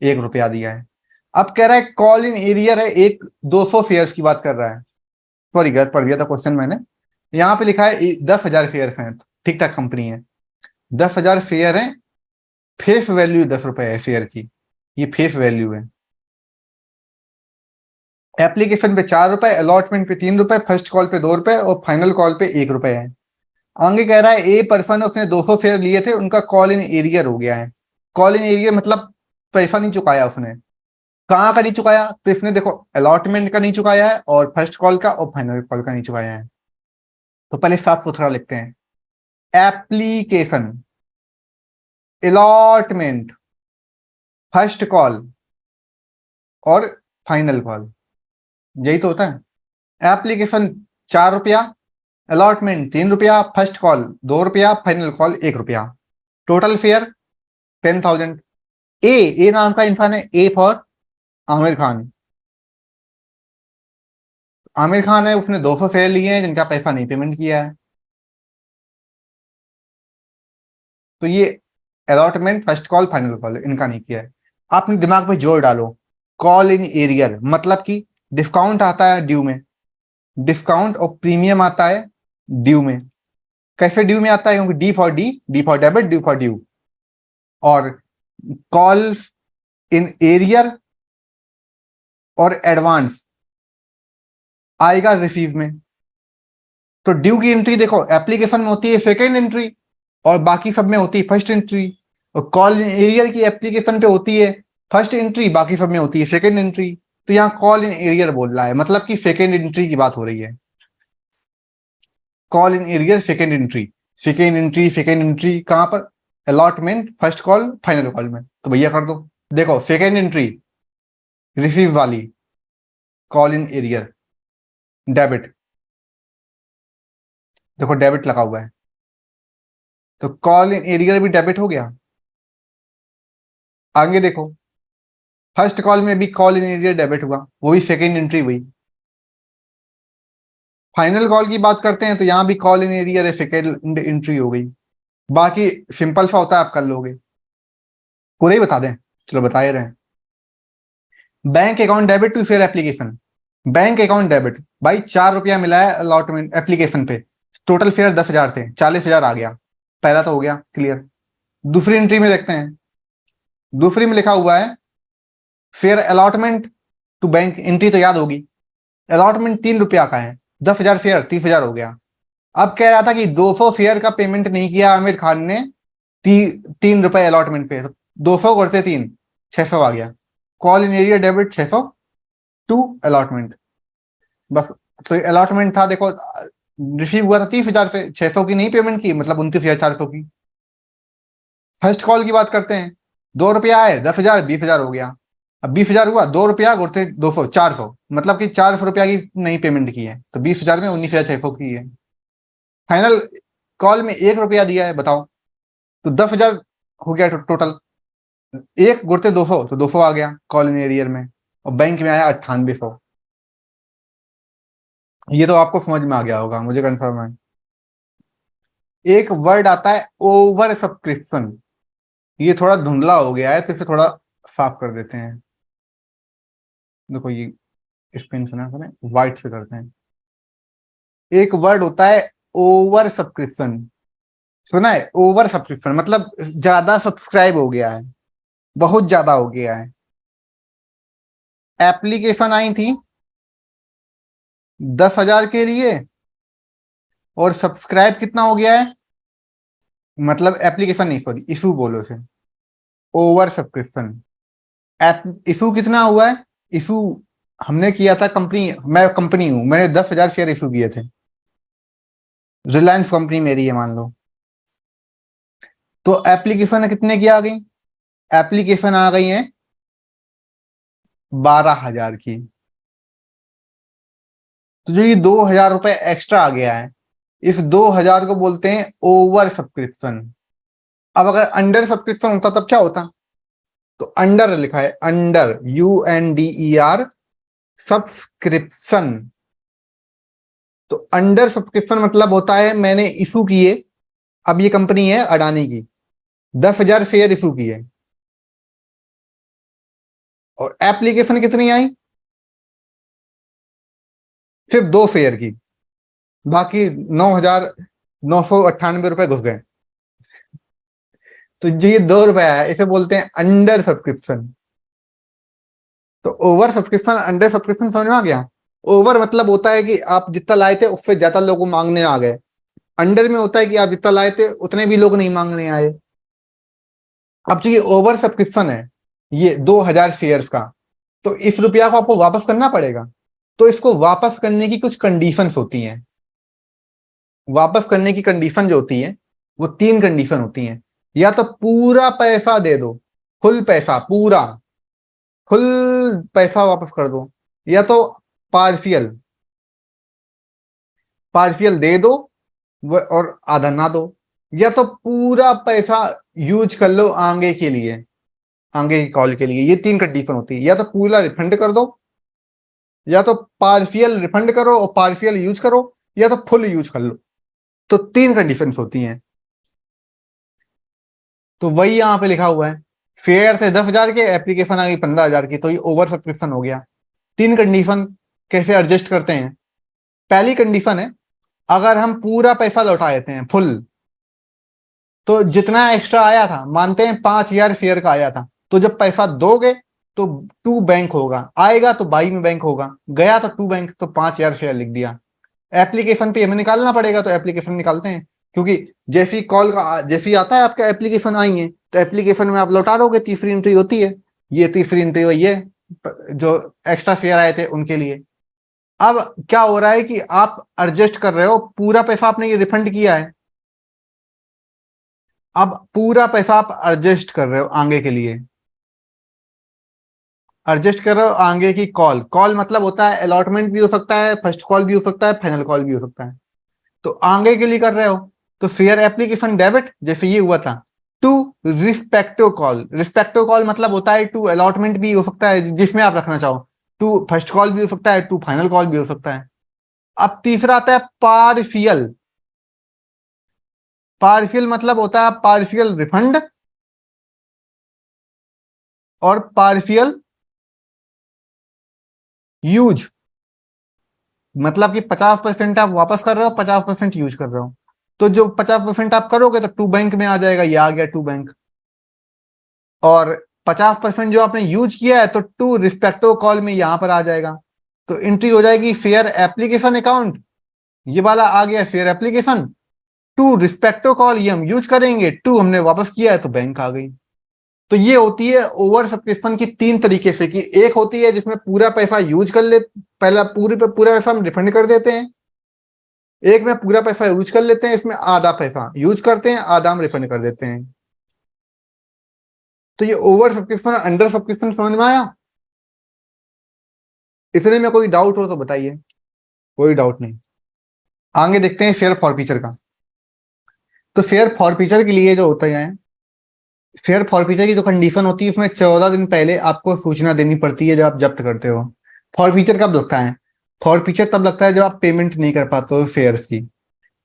1 रुपया दिया है। अब कह रहा है कॉल इन एरियर है, एक 200 शेयर की बात कर रहा है। सॉरी, गलत पढ़ दिया था क्वेश्चन मैंने। यहाँ पे लिखा है 10,000 शेयर हैं, ठीक ठाक कंपनी है। 10,000 शेयर है, फेस वैल्यू 10 रुपए है शेयर की, ये फेस वैल्यू है। एप्लीकेशन पे 4 रुपए, अलॉटमेंट पे 3 रुपए, फर्स्ट कॉल पे 2 रुपए और फाइनल कॉल पे 1 रुपए है। आगे कह रहा है ए पर्सन, उसने 200 शेयर लिए थे, उनका कॉल इन एरियर हो गया है। कॉल इन एरियर मतलब पैसा नहीं चुकाया उसने। कहाँ का नहीं चुकाया? तो इसने देखो, अलॉटमेंट का नहीं चुकाया है और फर्स्ट कॉल का और फाइनल कॉल का नहीं चुकाया है। तो पहले साफ सुथरा लिखते हैं, एप्लीकेशन, अलॉटमेंट, फर्स्ट कॉल और फाइनल कॉल, यही तो होता है। एप्लीकेशन 4 रुपया, अलॉटमेंट 3 रुपया, फर्स्ट कॉल 2 रुपया, फाइनल कॉल 1 रुपया। Total share 10,000। ए नाम का इंसान है, ए फॉर आमिर खान। आमिर खान है, उसने 200 शेयर लिए हैं जिनका पैसा नहीं पेमेंट किया है। तो ये allotment, first call, final call इनका नहीं किया है। अपने दिमाग में जोर डालो, कॉल इन एरियर मतलब कि डिस्काउंट आता है ड्यू में, डिस्काउंट और प्रीमियम आता है ड्यू में। कैसे ड्यू में आता है? क्योंकि D for debit, due for due. और कॉल इन एरियर और एडवांस आएगा रिसीव में। तो ड्यू की एंट्री देखो, एप्लीकेशन में होती है सेकेंड एंट्री और बाकी सब में होती है फर्स्ट एंट्री। और कॉल इन एरियर की एप्लीकेशन पे होती है फर्स्ट एंट्री, बाकी सब में होती है सेकेंड एंट्री। तो यहाँ कॉल इन एरियर बोल रहा है, मतलब कि सेकेंड एंट्री की बात हो रही है। Call in arrear second entry, second entry कहां पर? Allotment, first call, final call में। तो भैया कर दो। देखो, सेकेंड एंट्री रिसीव वाली, कॉल इन एरियर डेबिट, देखो डेबिट लगा हुआ है, तो कॉल इन एरियर भी डेबिट हो गया। आगे देखो, फर्स्ट कॉल में भी कॉल इन एरियर डेबिट हुआ, वो भी सेकेंड एंट्री हुई। फाइनल कॉल की बात करते हैं तो यहां भी कॉल इन एरियर है, सेकेंड एंट्री हो गई। बाकी सिंपल सा होता है, आप कर लोगे। पूरे ही बता दें? चलो बता ही रहे हैं। Bank account debit to fair application, bank account debit, भाई 4 रुपया मिला है अलॉटमेंट एप्लीकेशन पे, टोटल फेयर 10,000 थे, 40,000 आ गया। पहला तो हो गया क्लियर। दूसरी एंट्री में देखते हैं। दूसरी में लिखा हुआ है share allotment to bank, entry तो याद होगी। अलॉटमेंट 3 रुपया का है, 10,000 फेयर 30,000 हो गया। अब कह रहा था कि 200 फेयर का पेमेंट नहीं किया आमिर खान ने 3 रुपए अलॉटमेंट पे, तो 200 करते 3, 600 आ गया। Call in arrear debit 600 to allotment, बस। तो अलॉटमेंट था देखो, रिसीव हुआ था 30,000 से, 600 की नहीं पेमेंट की, मतलब 29,400 की। फर्स्ट कॉल की बात करते हैं, 2 रुपया आए, 10,000, 20,000 हो गया। अब 20,000 हुआ, 2 रुपया गुड़ते 200, 400, मतलब कि 400 रुपया की नहीं पेमेंट की है, तो 20,000 में 19,600 की है। फाइनल कॉल में 1 रुपया दिया है, बताओ, तो 10,000 हो गया टोटल। एक गुड़ते 200, तो 200 आ गया कॉल इन एरियर में, और बैंक में आया 9800। ये तो आपको समझ में आ गया होगा, मुझे कंफर्म है। एक वर्ड आता है ओवर सब्सक्रिप्शन, ये थोड़ा धुंधला हो गया है, तो इसे थोड़ा साफ कर देते हैं। देखो ये इस पेन से ना करें, व्हाइट से करते हैं। एक वर्ड होता है ओवर सब्सक्रिप्शन, सुना है? ओवर सब्सक्रिप्शन मतलब ज्यादा सब्सक्राइब हो गया है, बहुत ज्यादा हो गया है। एप्लीकेशन आई थी 10,000 के लिए, और सब्सक्राइब कितना हो गया है, मतलब एप्लीकेशन नहीं, सॉरी, इशू बोलो उसे, ओवर सब्सक्रिप्शन। इशू कितना हुआ है? इशू हमने किया था, कंपनी, मैं कंपनी हूं, मैंने 10,000 शेयर इशू किए थे, रिलायंस कंपनी मेरी है मान लो। तो एप्लीकेशन कितने की आ गई? एप्लीकेशन आ गई है 12,000 की। तो जो ये 2,000 रुपए एक्स्ट्रा आ गया है, इस 2,000 को बोलते हैं ओवर सब्सक्रिप्शन। अब अगर अंडर सब्सक्रिप्शन होता तब क्या होता? तो अंडर लिखा है, अंडर, UNDER, सब्सक्रिप्शन। तो अंडर सब्सक्रिप्शन मतलब होता है मैंने इशू किए, अब ये कंपनी है अडानी की, 10,000 शेयर इशू किए, और एप्लीकेशन कितनी आई? सिर्फ 2 शेयर की, बाकी 9,998 रुपए घुस गए। तो जो ये 2 रुपया है, इसे बोलते हैं अंडर सब्सक्रिप्शन। तो ओवर सब्सक्रिप्शन, अंडर सब्सक्रिप्शन समझ में आ गया? ओवर मतलब होता है कि आप जितना लाए थे उससे ज्यादा लोग मांगने आ गए। अंडर में होता है कि आप जितना लाए थे उतने भी लोग नहीं मांगने आए। अब जो ये ओवर सब्सक्रिप्शन है, ये 2,000 शेयर्स का, तो इस रुपया को आपको वापस करना पड़ेगा। तो इसको वापस करने की कुछ कंडीशंस होती हैं। वापस करने की कंडीशन जो होती है, वो 3 कंडीशन होती हैं। या तो पूरा पैसा दे दो, फुल पैसा, पूरा फुल पैसा वापस कर दो, या तो पार्शियल, पार्शियल दे दो और आधा ना दो, या तो पूरा पैसा यूज कर लो आगे के लिए, आगे की कॉल के लिए। ये 3 कंडीशन होती है, या तो पूरा रिफंड कर दो, या तो पार्शियल रिफंड करो और पार्शियल यूज करो, या तो फुल यूज कर लो। तो 3 कंडीशन होती हैं। तो वही यहां पे लिखा हुआ है, फेयर थे 10,000 के, एप्लीकेशन आ गई 15,000 की, तो ये ओवर सब्सक्रिप्शन हो गया। 3 कंडीशन कैसे एडजस्ट करते हैं? पहली कंडीशन है, अगर हम पूरा पैसा लौटा देते हैं फुल, तो जितना एक्स्ट्रा आया था, मानते हैं 5,000 शेयर का आया था, तो जब पैसा दोगे तो टू बैंक होगा, आएगा तो बाई में बैंक होगा, गया तो टू बैंक, तो 5,000 शेयर लिख दिया। एप्लीकेशन पे हमें निकालना पड़ेगा, तो एप्लीकेशन निकालते हैं, क्योंकि जैसी कॉल का जैसी आता है आपका एप्लीकेशन आएंगे, तो एप्लीकेशन में आप लौटा दोगे, तीसरी एंट्री होती है, ये तीसरी एंट्री वही है जो एक्स्ट्रा शेयर आए थे उनके लिए। अब क्या हो रहा है कि आप एडजस्ट कर रहे हो, पूरा पैसा आपने ये रिफंड किया है, अब पूरा पैसा आप एडजस्ट कर रहे हो आगे के लिए, एडजस्ट कर रहे हो आगे की कॉल। कॉल मतलब होता है अलॉटमेंट भी हो सकता है, फर्स्ट कॉल भी हो सकता है, फाइनल कॉल भी हो सकता है, तो आगे के लिए कर रहे हो। तो शेयर एप्लीकेशन डेबिट, जैसे ये हुआ था, to respective call. Respective call मतलब होता है टू अलॉटमेंट भी हो सकता है जिसमें आप रखना चाहो, टू फर्स्ट कॉल भी हो सकता है, टू फाइनल कॉल भी हो सकता है। अब तीसरा आता है पार्शियल। पार्शियल मतलब होता है पार्शियल रिफंड और पार्शियल यूज, मतलब कि 50% आप वापस कर रहे हो, 50% यूज कर रहे हो। तो जो 50% आप करोगे तो टू बैंक में आ जाएगा, ये आ गया टू बैंक। और 50% जो आपने यूज किया है तो टू रिस्पेक्टिव कॉल में यहां पर आ जाएगा। तो एंट्री हो जाएगी फेयर एप्लीकेशन अकाउंट, ये वाला आ गया share application, to respective call ये हम यूज करेंगे, टू हमने वापस किया है तो बैंक आ गई। तो ये होती है ओवर सब्सक्रिप्शन की 3 तरीके से, कि एक होती है जिसमें पूरा पैसा यूज कर ले, पहला पूरे पे पूरा पैसा हम रिफंड कर देते हैं, एक में पूरा पैसा यूज कर लेते हैं, इसमें आधा पैसा यूज करते हैं, आधा हम रिफंड कर देते हैं। तो ये ओवर सब्सक्रिप्शन अंडर सब्सक्रिप्शन समझ में आया? इतने में कोई डाउट हो तो बताइए। कोई डाउट नहीं। आगे देखते हैं शेयर फॉरफीचर का। तो शेयर फॉरफीचर के लिए जो होता है, शेयर फॉरफीचर की जो कंडीशन होती है उसमें 14 दिन पहले आपको सूचना देनी पड़ती है जब आप जब्त करते हो। फॉरफीचर कब लगता है? फॉरफीचर तब लगता है जब आप पेमेंट नहीं कर पाते हो शेयर्स की।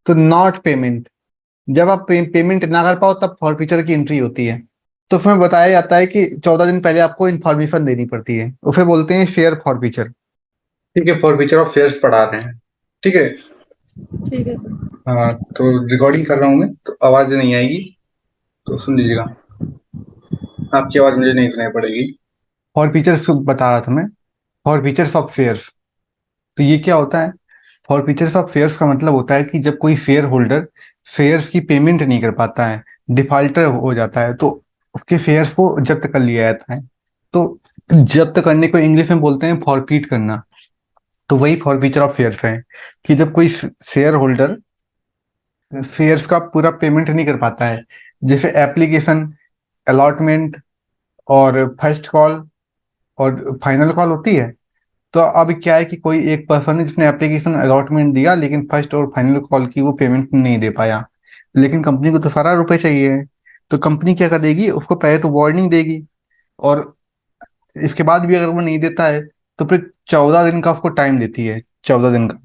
तो नॉट पेमेंट, जब आप पेमेंट ना कर पाओ तब फॉरफीचर की एंट्री होती है। तो उसमें बताया जाता है कि 14 दिन पहले आपको इन्फॉर्मेशन देनी पड़ती है, उसे बोलते हैं शेयर फॉरफीचर। ठीक है, फॉरफीचर ऑफ शेयर्स पढ़ा रहे हैं। ठीक है। ठीक है सर। हाँ, तो रिकॉर्डिंग कर रहा हूँ मैं, तो आवाज नहीं आएगी, तो सुन लीजिएगा। आपकी आवाज मुझे नहीं सुनाई पड़ेगी। फॉरफीचर बता रहा था मैं, फॉरफीचर्स ऑफ शेयर्स। तो ये क्या होता है? फॉरफीचर्स ऑफ शेयर्स का मतलब होता है कि जब कोई शेयर होल्डर शेयर्स की पेमेंट नहीं कर पाता है, डिफॉल्टर हो जाता है, तो उसके शेयर्स को जब्त कर लिया जाता है। तो जब्त करने को इंग्लिश में बोलते हैं फॉरफीट करना। तो वही फॉरफीचर ऑफ शेयर्स है कि जब कोई शेयर होल्डर शेयर्स का पूरा पेमेंट नहीं कर पाता है, जैसे एप्लीकेशन, अलॉटमेंट और फर्स्ट कॉल और फाइनल कॉल होती है। तो अब क्या है कि कोई एक पर्सन है जिसने एप्लीकेशन अलॉटमेंट दिया लेकिन फर्स्ट और फाइनल कॉल की वो पेमेंट नहीं दे पाया, लेकिन कंपनी को तो सारा रुपए चाहिए है। तो कंपनी क्या करेगी, उसको पहले तो वार्निंग देगी, और इसके बाद भी अगर वो नहीं देता है तो फिर 14 दिन का उसको टाइम देती है। 14 दिन का,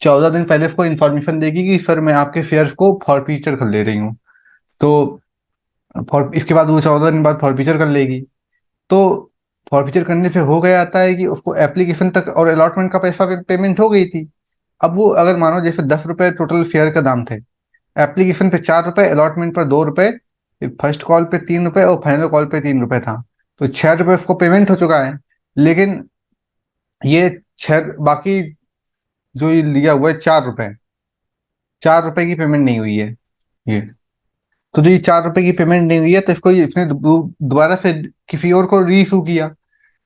14 दिन पहले उसको इन्फॉर्मेशन देगी कि सर मैं आपके शेयर्स को फॉरफीचर कर ले रही हूँ। तो फॉर इसके बाद वो 14 दिन बाद फॉरफीचर कर लेगी। तो फॉरफीचर करने से हो गया आता है कि उसको एप्लीकेशन तक और अलॉटमेंट का पैसा पेमेंट हो गई थी। अब वो अगर मानो जैसे 10 रुपए टोटल शेयर का दाम थे, एप्लीकेशन पे 4 रुपए, अलॉटमेंट पर 2 रुपए, फर्स्ट कॉल पे 3 रुपए और फाइनल कॉल पे 3 रुपए था, तो 6 रुपए उसको पेमेंट हो चुका है। लेकिन ये छह बाकी जो ये लिया हुआ है 4 रुपए, 4 रुपए की पेमेंट नहीं हुई है ये। तो जो ये 4 रुपए की पेमेंट नहीं हुई है तो इसको इसने दोबारा से किसी और को री इशू किया।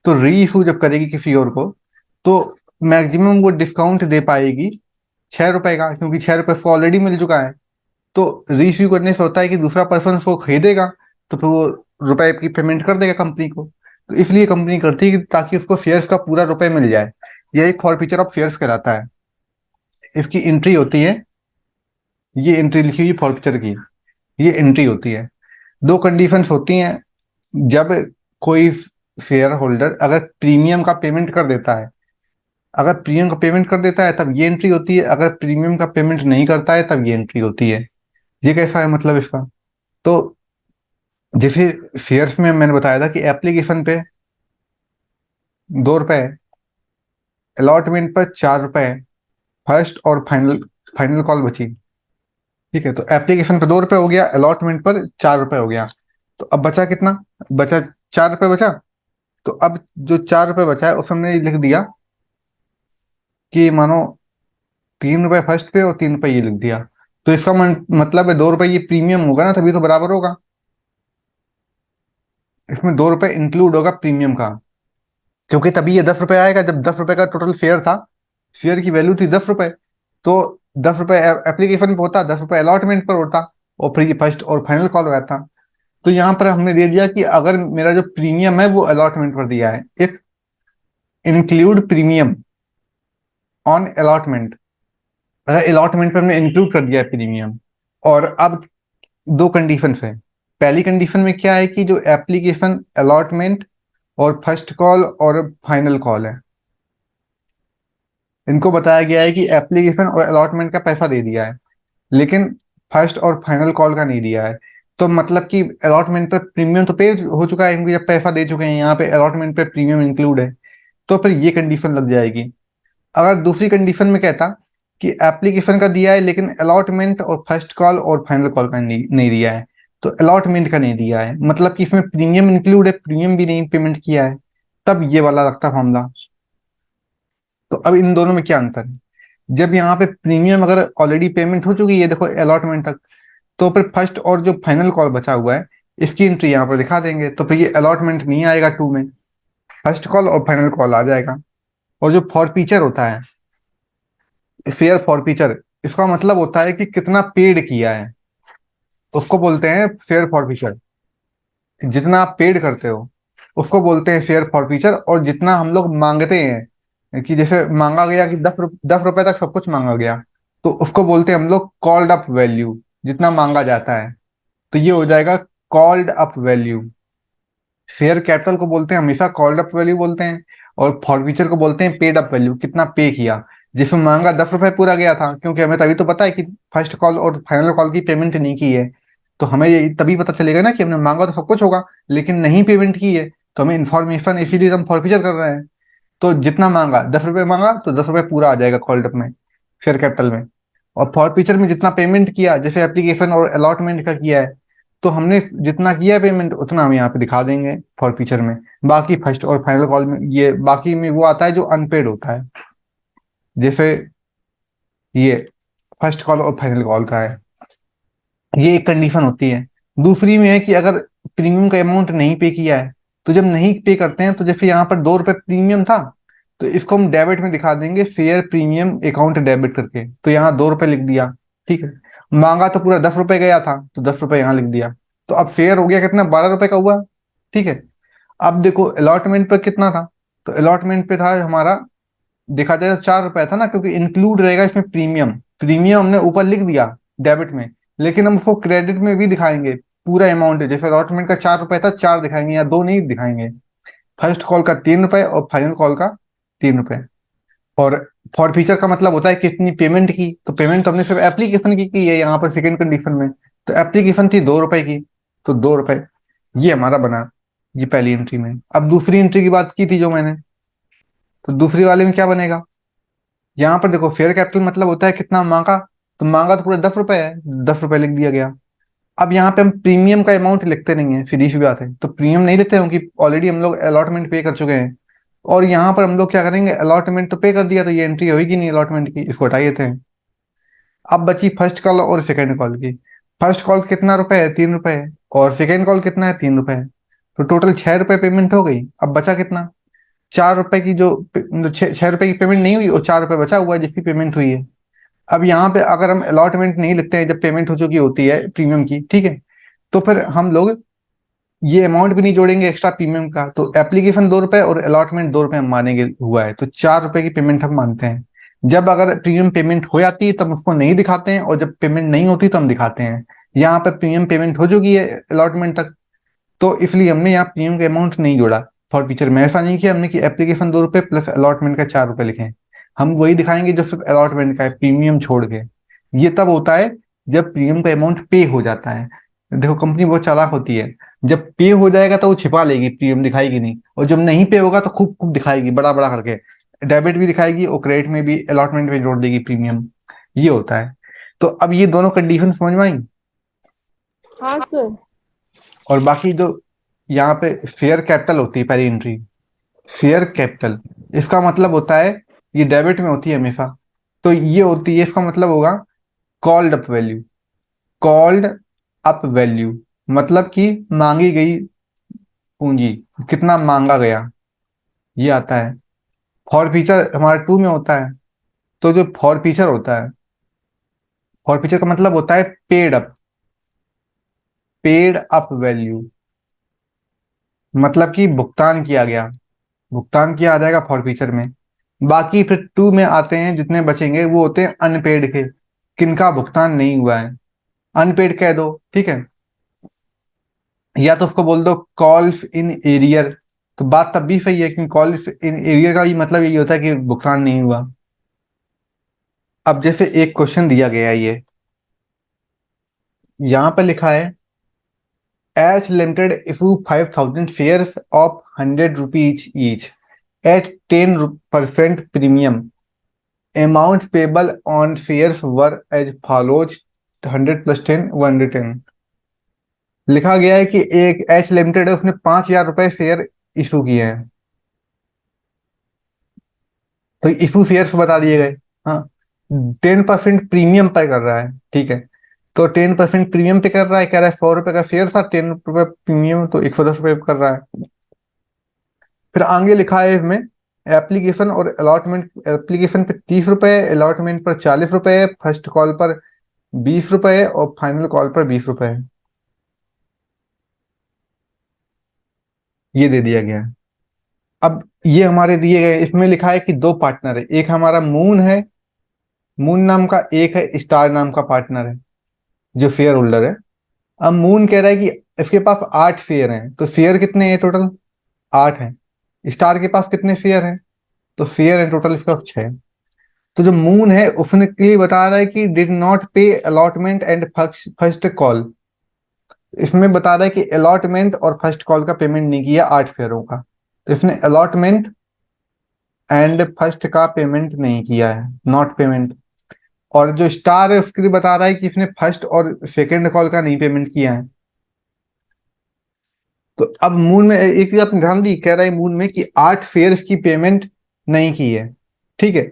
तो री इशू जब करेगी किसी और को, तो मैक्सिमम वो डिस्काउंट दे पाएगी 6 रुपए का, क्योंकि 6 रुपए उसको ऑलरेडी मिल चुका है। तो री इशू करने से होता है कि दूसरा पर्सन उसको खरीदेगा, तो फिर वो रुपए की पेमेंट कर देगा कंपनी को। तो इसलिए कंपनी करती है कि ताकि उसको शेयर्स का पूरा रुपए मिल जाए। ये एक फॉरफीचर ऑफ शेयर्स कहलाता है। इसकी एंट्री होती है, ये एंट्री लिखी हुई फॉरफीचर की, ये एंट्री होती है। दो कंडीशंस होती हैं। जब कोई शेयर होल्डर अगर प्रीमियम का पेमेंट कर देता है, अगर प्रीमियम का पेमेंट कर देता है तब ये एंट्री होती है, अगर प्रीमियम का पेमेंट नहीं करता है तब ये एंट्री होती है। ये कैसा है मतलब इसका? तो जैसे शेयर्स में मैंने बताया था कि एप्लीकेशन पे 2 रुपए, अलॉटमेंट पर 4 रुपए, फर्स्ट और फाइनल फाइनल कॉल बची। ठीक है, तो एप्लीकेशन पे 2 रुपए हो गया, अलॉटमेंट पर 4 रुपए हो गया। तो अब बचा कितना? बचा 4 रुपए बचा। तो अब जो 4 रुपए बचा है उसमें हमने लिख दिया कि मानो 3 रुपए फर्स्ट पे और 3 रुपए ये लिख दिया। तो इसका मतलब है 2 रुपए ये प्रीमियम होगा ना, तभी तो बराबर होगा। इसमें 2 रुपए इंक्लूड होगा प्रीमियम का, क्योंकि तभी ये 10 रुपए आएगा जब 10 रुपए का टोटल शेयर था। शेयर की वैल्यू थी 10 रुपए। तो 10 रुपए एप्लीकेशन पे होता, 10 रुपए अलॉटमेंट पर होता, और फिर ये फर्स्ट और फाइनल कॉल होता था। तो यहाँ पर हमने दे दिया कि अगर मेरा जो प्रीमियम है वो अलॉटमेंट पर दिया है, if include premium on allotment, अगर अलॉटमेंट पर हमने इंक्लूड कर दिया है प्रीमियम। और अब दो कंडीशन है। पहली कंडीशन में क्या है कि जो एप्लीकेशन, अलॉटमेंट और फर्स्ट कॉल और फाइनल कॉल है, इनको बताया गया है कि एप्लीकेशन और अलॉटमेंट का पैसा दे दिया है, लेकिन फर्स्ट और फाइनल कॉल का नहीं दिया है। तो मतलब कि अलॉटमेंट पर प्रीमियम तो पे हो चुका है, क्योंकि जब पैसा दे चुके हैं, यहाँ पे अलॉटमेंट पे प्रीमियम इंक्लूड है। तो फिर ये कंडीशन लग जाएगी। अगर दूसरी कंडीशन में कहता कि एप्लीकेशन का दिया है लेकिन अलॉटमेंट और फर्स्ट कॉल और फाइनल कॉल का नहीं दिया है, तो अलॉटमेंट का नहीं दिया है, मतलब कि इसमें प्रीमियम इंक्लूड है, प्रीमियम भी नहीं पेमेंट किया है, तब ये वाला लगता मामला। तो अब इन दोनों में क्या अंतर है? जब यहाँ पे प्रीमियम अगर ऑलरेडी पेमेंट हो चुकी है, देखो अलॉटमेंट तक, तो फिर फर्स्ट और जो फाइनल कॉल बचा हुआ है इसकी एंट्री यहाँ पर दिखा देंगे, तो फिर ये अलॉटमेंट नहीं आएगा टू में, फर्स्ट कॉल और फाइनल कॉल आ जाएगा। और जो फॉर फीचर होता है, फेयर फॉर फीचर, इसका मतलब होता है कि कितना पेड किया है, उसको बोलते हैं फेयर फॉरफीचर। जितना आप पेड करते हो उसको बोलते हैं फेयर फॉरफीचर। और जितना हम लोग मांगते हैं, कि जैसे मांगा गया कि 10 रुपए तक सब कुछ मांगा गया, तो उसको बोलते हैं हम लोग कॉल्ड अप वैल्यू, जितना मांगा जाता है। तो ये हो जाएगा called up value. Share capital को बोलते हैं हमेशा कॉल्ड अप वैल्यू बोलते हैं, और फॉरफीचर को बोलते हैं पेड अप वैल्यू, कितना पे किया। जिसमें मांगा 10 रुपए पूरा गया था, क्योंकि हमें तभी तो पता है कि फर्स्ट कॉल और फाइनल कॉल की पेमेंट नहीं की है। तो हमें ये तभी पता चलेगा ना कि हमने मांगा तो सब कुछ होगा, लेकिन नहीं पेमेंट की है, तो हमें इन्फॉर्मेशन, इसीलिए हम फॉरफीचर कर रहे हैं। तो जितना मांगा 10 रुपए मांगा तो 10 रुपए पूरा आ जाएगा कॉल्ड अप में, शेयर कैपिटल में। और फॉरफीचर में जितना पेमेंट किया, जैसे एप्लीकेशन और अलॉटमेंट का किया है, तो हमने जितना किया पेमेंट उतना हम यहाँ पे दिखा देंगे फॉरफीचर में। बाकी फर्स्ट और फाइनल कॉल में, ये बाकी में वो आता है जो अनपेड होता है, जैसे ये फर्स्ट कॉल और फाइनल कॉल का है। ये एक कंडीशन होती है। दूसरी में है कि अगर प्रीमियम का अमाउंट नहीं पे किया है, तो जब नहीं पे करते हैं, तो जैसे यहाँ पर 2 रुपए प्रीमियम था, तो इसको हम डेबिट में दिखा देंगे, फेयर प्रीमियम अकाउंट डेबिट करके। तो यहाँ 2 रुपए लिख दिया, ठीक है। मांगा तो पूरा 10 रुपए गया था, तो 10 रुपए यहाँ लिख दिया। तो अब फेयर हो गया कितना, 12 रुपए का हुआ, ठीक है। अब देखो अलॉटमेंट पर कितना था, तो अलॉटमेंट पे था हमारा, देखा जाए तो 4 रुपए था ना, क्योंकि इंक्लूड रहेगा इसमें प्रीमियम। प्रीमियम हमने ऊपर लिख दिया डेबिट में, लेकिन हम उसको क्रेडिट में भी दिखाएंगे पूरा अमाउंट। जैसे अलॉटमेंट का 4 रुपए था, 4 दिखाएंगे या 2 नहीं दिखाएंगे। फर्स्ट कॉल का 3 रुपए और फाइनल कॉल का 3 रुपए। और फॉर फीचर का मतलब होता है कितनी पेमेंट की, तो पेमेंट तो हमने सिर्फ एप्लीकेशन की है यहाँ पर सेकंड कंडीशन में। तो एप्लीकेशन थी 2 रुपए की, तो 2 रुपए ये हमारा बना, ये पहली एंट्री में। अब दूसरी एंट्री की बात की थी जो मैंने, तो दूसरी वाले में क्या बनेगा, यहाँ पर देखो फेयर कैपिटल मतलब होता है कितना मांगा, तो मांगा तो पूरा 10 रुपए है, 10 रुपए लिख दिया गया। अब यहाँ पे हम प्रीमियम का अमाउंट लिखते नहीं है, सीधी सी बात है, तो प्रीमियम नहीं लिखते हैं क्योंकि ऑलरेडी हम लोग अलॉटमेंट पे कर चुके हैं। और यहाँ पर हम लोग क्या करेंगे, अलॉटमेंट तो पे कर दिया, तो ये एंट्री होगी नहीं अलॉटमेंट की, इसको हटा देते हैं। अब बची फर्स्ट कॉल और सेकेंड कॉल की। फर्स्ट कॉल कितना रुपए है, 3 रुपए है, और सेकेंड कॉल कितना है, 3 रुपए है। तो टोटल 6 रुपए पेमेंट हो गई। अब बचा कितना, 4 रुपए की जो 6 रुपए की पेमेंट नहीं हुई, और 4 रुपए बचा हुआ है जिसकी पेमेंट हुई है। अब यहाँ पे अगर हम अलॉटमेंट नहीं लिखते हैं जब पेमेंट हो चुकी होती है प्रीमियम की, ठीक है, तो फिर हम लोग ये अमाउंट भी नहीं जोड़ेंगे एक्स्ट्रा प्रीमियम का। तो एप्लीकेशन 2 रुपए और अलॉटमेंट 2 रुपए हम मानेंगे हुआ है, तो 4 रुपए की पेमेंट हम मानते हैं। जब अगर प्रीमियम पेमेंट हो जाती है तब उसको नहीं दिखाते हैं, और जब पेमेंट नहीं होती तो हम दिखाते हैं। यहाँ पे प्रीमियम पेमेंट हो चुकी है अलॉटमेंट तक, तो इसलिए हमने यहाँ प्रीमियम का अमाउंट नहीं जोड़ा। फॉर फीचर में ऐसा नहीं किया हमने कि एप्लीकेशन 2 रुपए प्लस अलॉटमेंट का 4 रुपए लिखे। हम वही दिखाएंगे जो सिर्फ अलॉटमेंट का है, प्रीमियम छोड़ के। ये तब होता है जब प्रीमियम का अमाउंट पे हो जाता है। देखो कंपनी बहुत चालाक होती है, जब पे हो जाएगा तो वो छिपा लेगी, प्रीमियम दिखाएगी नहीं, और जब नहीं पे होगा तो खूब खूब दिखाएगी बड़ा बड़ा करके, डेबिट भी दिखाएगी और क्रेडिट में भी, अलॉटमेंट में जोड़ देगी प्रीमियम। ये होता है। तो अब ये दोनों कंडीशन समझ में आई। हाँ सर। और बाकी जो यहाँ पे फेयर कैपिटल होती है पहली एंट्री, फेयर कैपिटल, इसका मतलब होता है, ये डेबिट में होती है हमेशा, तो ये होती है, इसका मतलब होगा called up value. Called up value मतलब कि मांगी गई पूंजी, कितना मांगा गया, ये आता है। फॉर फीचर हमारा 2 में होता है। तो जो फॉर फीचर होता है, फॉर फीचर का मतलब होता है paid up, paid up value, मतलब कि भुगतान किया गया, भुगतान किया आ जाएगा फॉर फीचर में। बाकी फिर 2 में आते हैं, जितने बचेंगे वो होते हैं अनपेड के, किनका भुगतान नहीं हुआ है, अनपेड कह दो, ठीक है। या तो उसको बोल दो कॉल्स इन एरियर, तो बात तब भी सही है, क्योंकि कॉल्स इन एरियर का ही मतलब यही होता है कि भुगतान नहीं हुआ। अब जैसे एक क्वेश्चन दिया गया है, ये यहाँ पे लिखा है, H limited issue 5,000 shares of 100 rupees each at 10% premium, amount payable on shares were as follows, 100 plus 10 110। लिखा गया है कि एक एच लिमिटेड है, उसने 5,000 रुपए शेयर इशू किए हैं। तो इशू शेयर्स बता दिए गए। हाँ, 10% प्रीमियम पे कर रहा है, ठीक है। तो 10% प्रीमियम पे कर रहा है, कह रहा है 100 रुपए का शेयर था, 10 रुपए प्रीमियम, तो 110 रुपए कर रहा है। फिर आगे लिखा है इसमें एप्लीकेशन और अलॉटमेंट, एप्लीकेशन पे 30 रुपए, अलॉटमेंट पर 40 रुपए, फर्स्ट कॉल पर 20 रुपए और फाइनल कॉल पर 20 रुपए, ये दे दिया गया है। अब ये हमारे दिए गए, इसमें लिखा है कि दो पार्टनर है, एक हमारा मून है, मून नाम का, एक है स्टार नाम का पार्टनर है जो फेयर होल्डर है। अब मून कह रहा है कि इसके पास 8 फेयर हैं, तो फेयर कितने हैं टोटल? 8 हैं। स्टार के पास कितने फेयर हैं? तो फेयर है टोटल इसका 6। तो जो मून है उसने क्लियर बता रहा है कि डिड नॉट पे अलॉटमेंट एंड फर्स्ट कॉल, इसमें बता रहा है कि अलॉटमेंट और फर्स्ट कॉल का पेमेंट नहीं किया 8 फेयरों का, तो इसने अलॉटमेंट एंड फर्स्ट का पेमेंट नहीं किया है, नॉट पेमेंट। और जो स्टार है उसके लिए बता रहा है कि इसने फर्स्ट और सेकेंड कॉल का नहीं पेमेंट किया है। तो अब मून में एक चीज आपने ध्यान दी, कह रहा है मून में कि 8 फेयर की पेमेंट नहीं की है। ठीक है,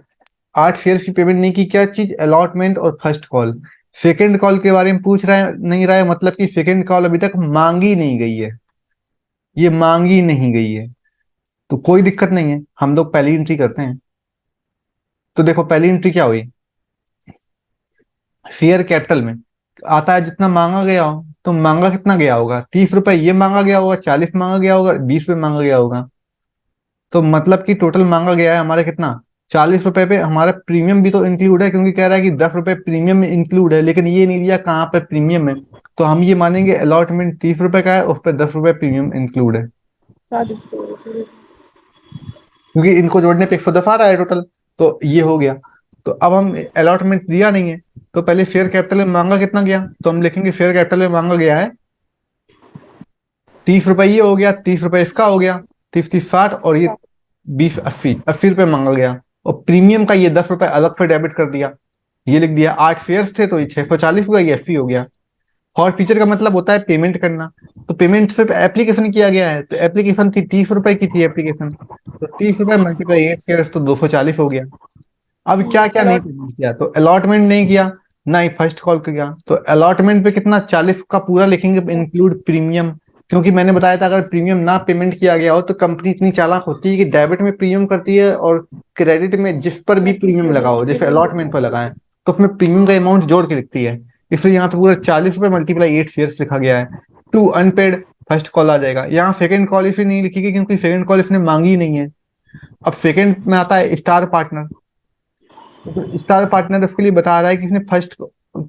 8 फेयर की पेमेंट नहीं की, क्या चीज? अलॉटमेंट और फर्स्ट कॉल। सेकेंड कॉल के बारे में पूछ रहा है, नहीं रहा है, मतलब कि सेकेंड कॉल अभी तक मांगी नहीं गई है, ये मांगी नहीं गई है। तो कोई दिक्कत नहीं है, हम लोग पहली एंट्री करते हैं। तो देखो पहली एंट्री क्या हुई, शेयर कैपिटल में आता है जितना मांगा गया हो, तो मांगा कितना गया होगा? 30 रुपए ये मांगा गया होगा, 40 मांगा गया होगा, 20 रुपए मांगा गया होगा। तो मतलब कि टोटल मांगा गया है हमारा कितना? 40 रुपए पे। हमारा प्रीमियम भी तो इंक्लूड है, क्योंकि कह रहा है कि 10 रुपए प्रीमियम में इंक्लूड है, लेकिन ये नहीं दिया कहाँ पे प्रीमियम है। तो हम ये मानेंगे अलॉटमेंट 30 रुपए का है, उस पर 10 रुपए प्रीमियम इंक्लूड है, 40 क्योंकि इनको जोड़ने पे 110 आ रहा है टोटल। तो ये हो गया। तो अब हम अलॉटमेंट दिया नहीं है, तो पहले शेयर कैपिटल में मांगा कितना गया, तो हम लिखेंगे शेयर कैपिटल में मांगा गया है 30 रुपए, ये हो गया 30 रुपए इसका हो गया, 30 30 60, और ये 20 80 80 रुपए मांगा गया। और प्रीमियम का ये 10 रुपए अलग से डेबिट कर दिया, ये लिख दिया। 8 फेयर्स थे तो ये 640 हुआ, ये 80 हो गया। फॉर फीचर का मतलब होता है पेमेंट करना, तो पेमेंट सिर्फ एप्लीकेशन किया गया है, तो एप्लीकेशन थी 30 रुपए की थी एप्लीकेशन, तो 30 रुपए मल्टीप्लाई 8 शेयर्स तो 240 हो गया। अब क्या क्या नहीं पेमेंट किया, तो अलॉटमेंट नहीं किया, ना ही फर्स्ट कॉल किया। तो अलॉटमेंट पे कितना? 40 का पूरा लिखेंगे इंक्लूड प्रीमियम, क्योंकि मैंने बताया था अगर प्रीमियम ना पेमेंट किया गया हो तो कंपनी इतनी चालाक होती है कि डेबिट में प्रीमियम करती है और क्रेडिट में जिस पर भी प्रीमियम लगा हो, जैसे अलॉटमेंट पर लगा है तो उसमें प्रीमियम का अमाउंट जोड़ के लिखती है। इसलिए यहाँ पे पूरा 40 रुपए मल्टीप्लाई 8 शेयर्स लिखा गया है। टू अनपेड फर्स्ट कॉल आ जाएगा। यहाँ सेकंड कॉल इसलिए नहीं लिखी गई क्योंकि सेकंड कॉल इसने मांगी नहीं है। अब सेकंड में आता है स्टार पार्टनर, तो स्टार पार्टनर इसके लिए बता रहा है कि इसने फर्स्ट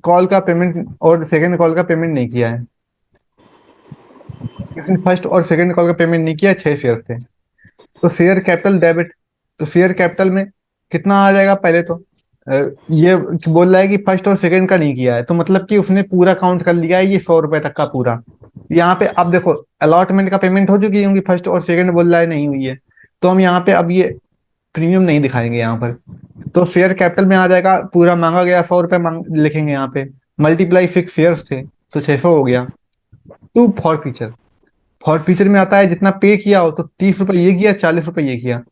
कॉल का पेमेंट और सेकंड कॉल का पेमेंट नहीं किया है, इसने फर्स्ट और सेकंड कॉल का पेमेंट नहीं किया, 6 शेयर थे। तो शेयर कैपिटल डेबिट, तो शेयर कैपिटल में कितना आ जाएगा? पहले तो ये बोल रहा है कि फर्स्ट और सेकंड का नहीं किया है, तो मतलब कि उसने पूरा काउंट कर लिया है ये 100 रुपए तक का पूरा। यहाँ पे अब देखो अलॉटमेंट का पेमेंट हो चुकी है, क्योंकि फर्स्ट और सेकंड बोल रहा है नहीं हुई है, तो हम यहाँ पे अब ये प्रीमियम नहीं दिखाएंगे यहाँ पर। तो शेयर कैपिटल में आ जाएगा पूरा मांगा गया 100 रुपए लिखेंगे यहाँ पे, मल्टीप्लाई 6 शेयर्स थे तो 600 हो गया। To forfeiture, forfeiture में आता है जितना पे किया हो, तो 30 रुपए ये किया, 40 रुपए ये किया,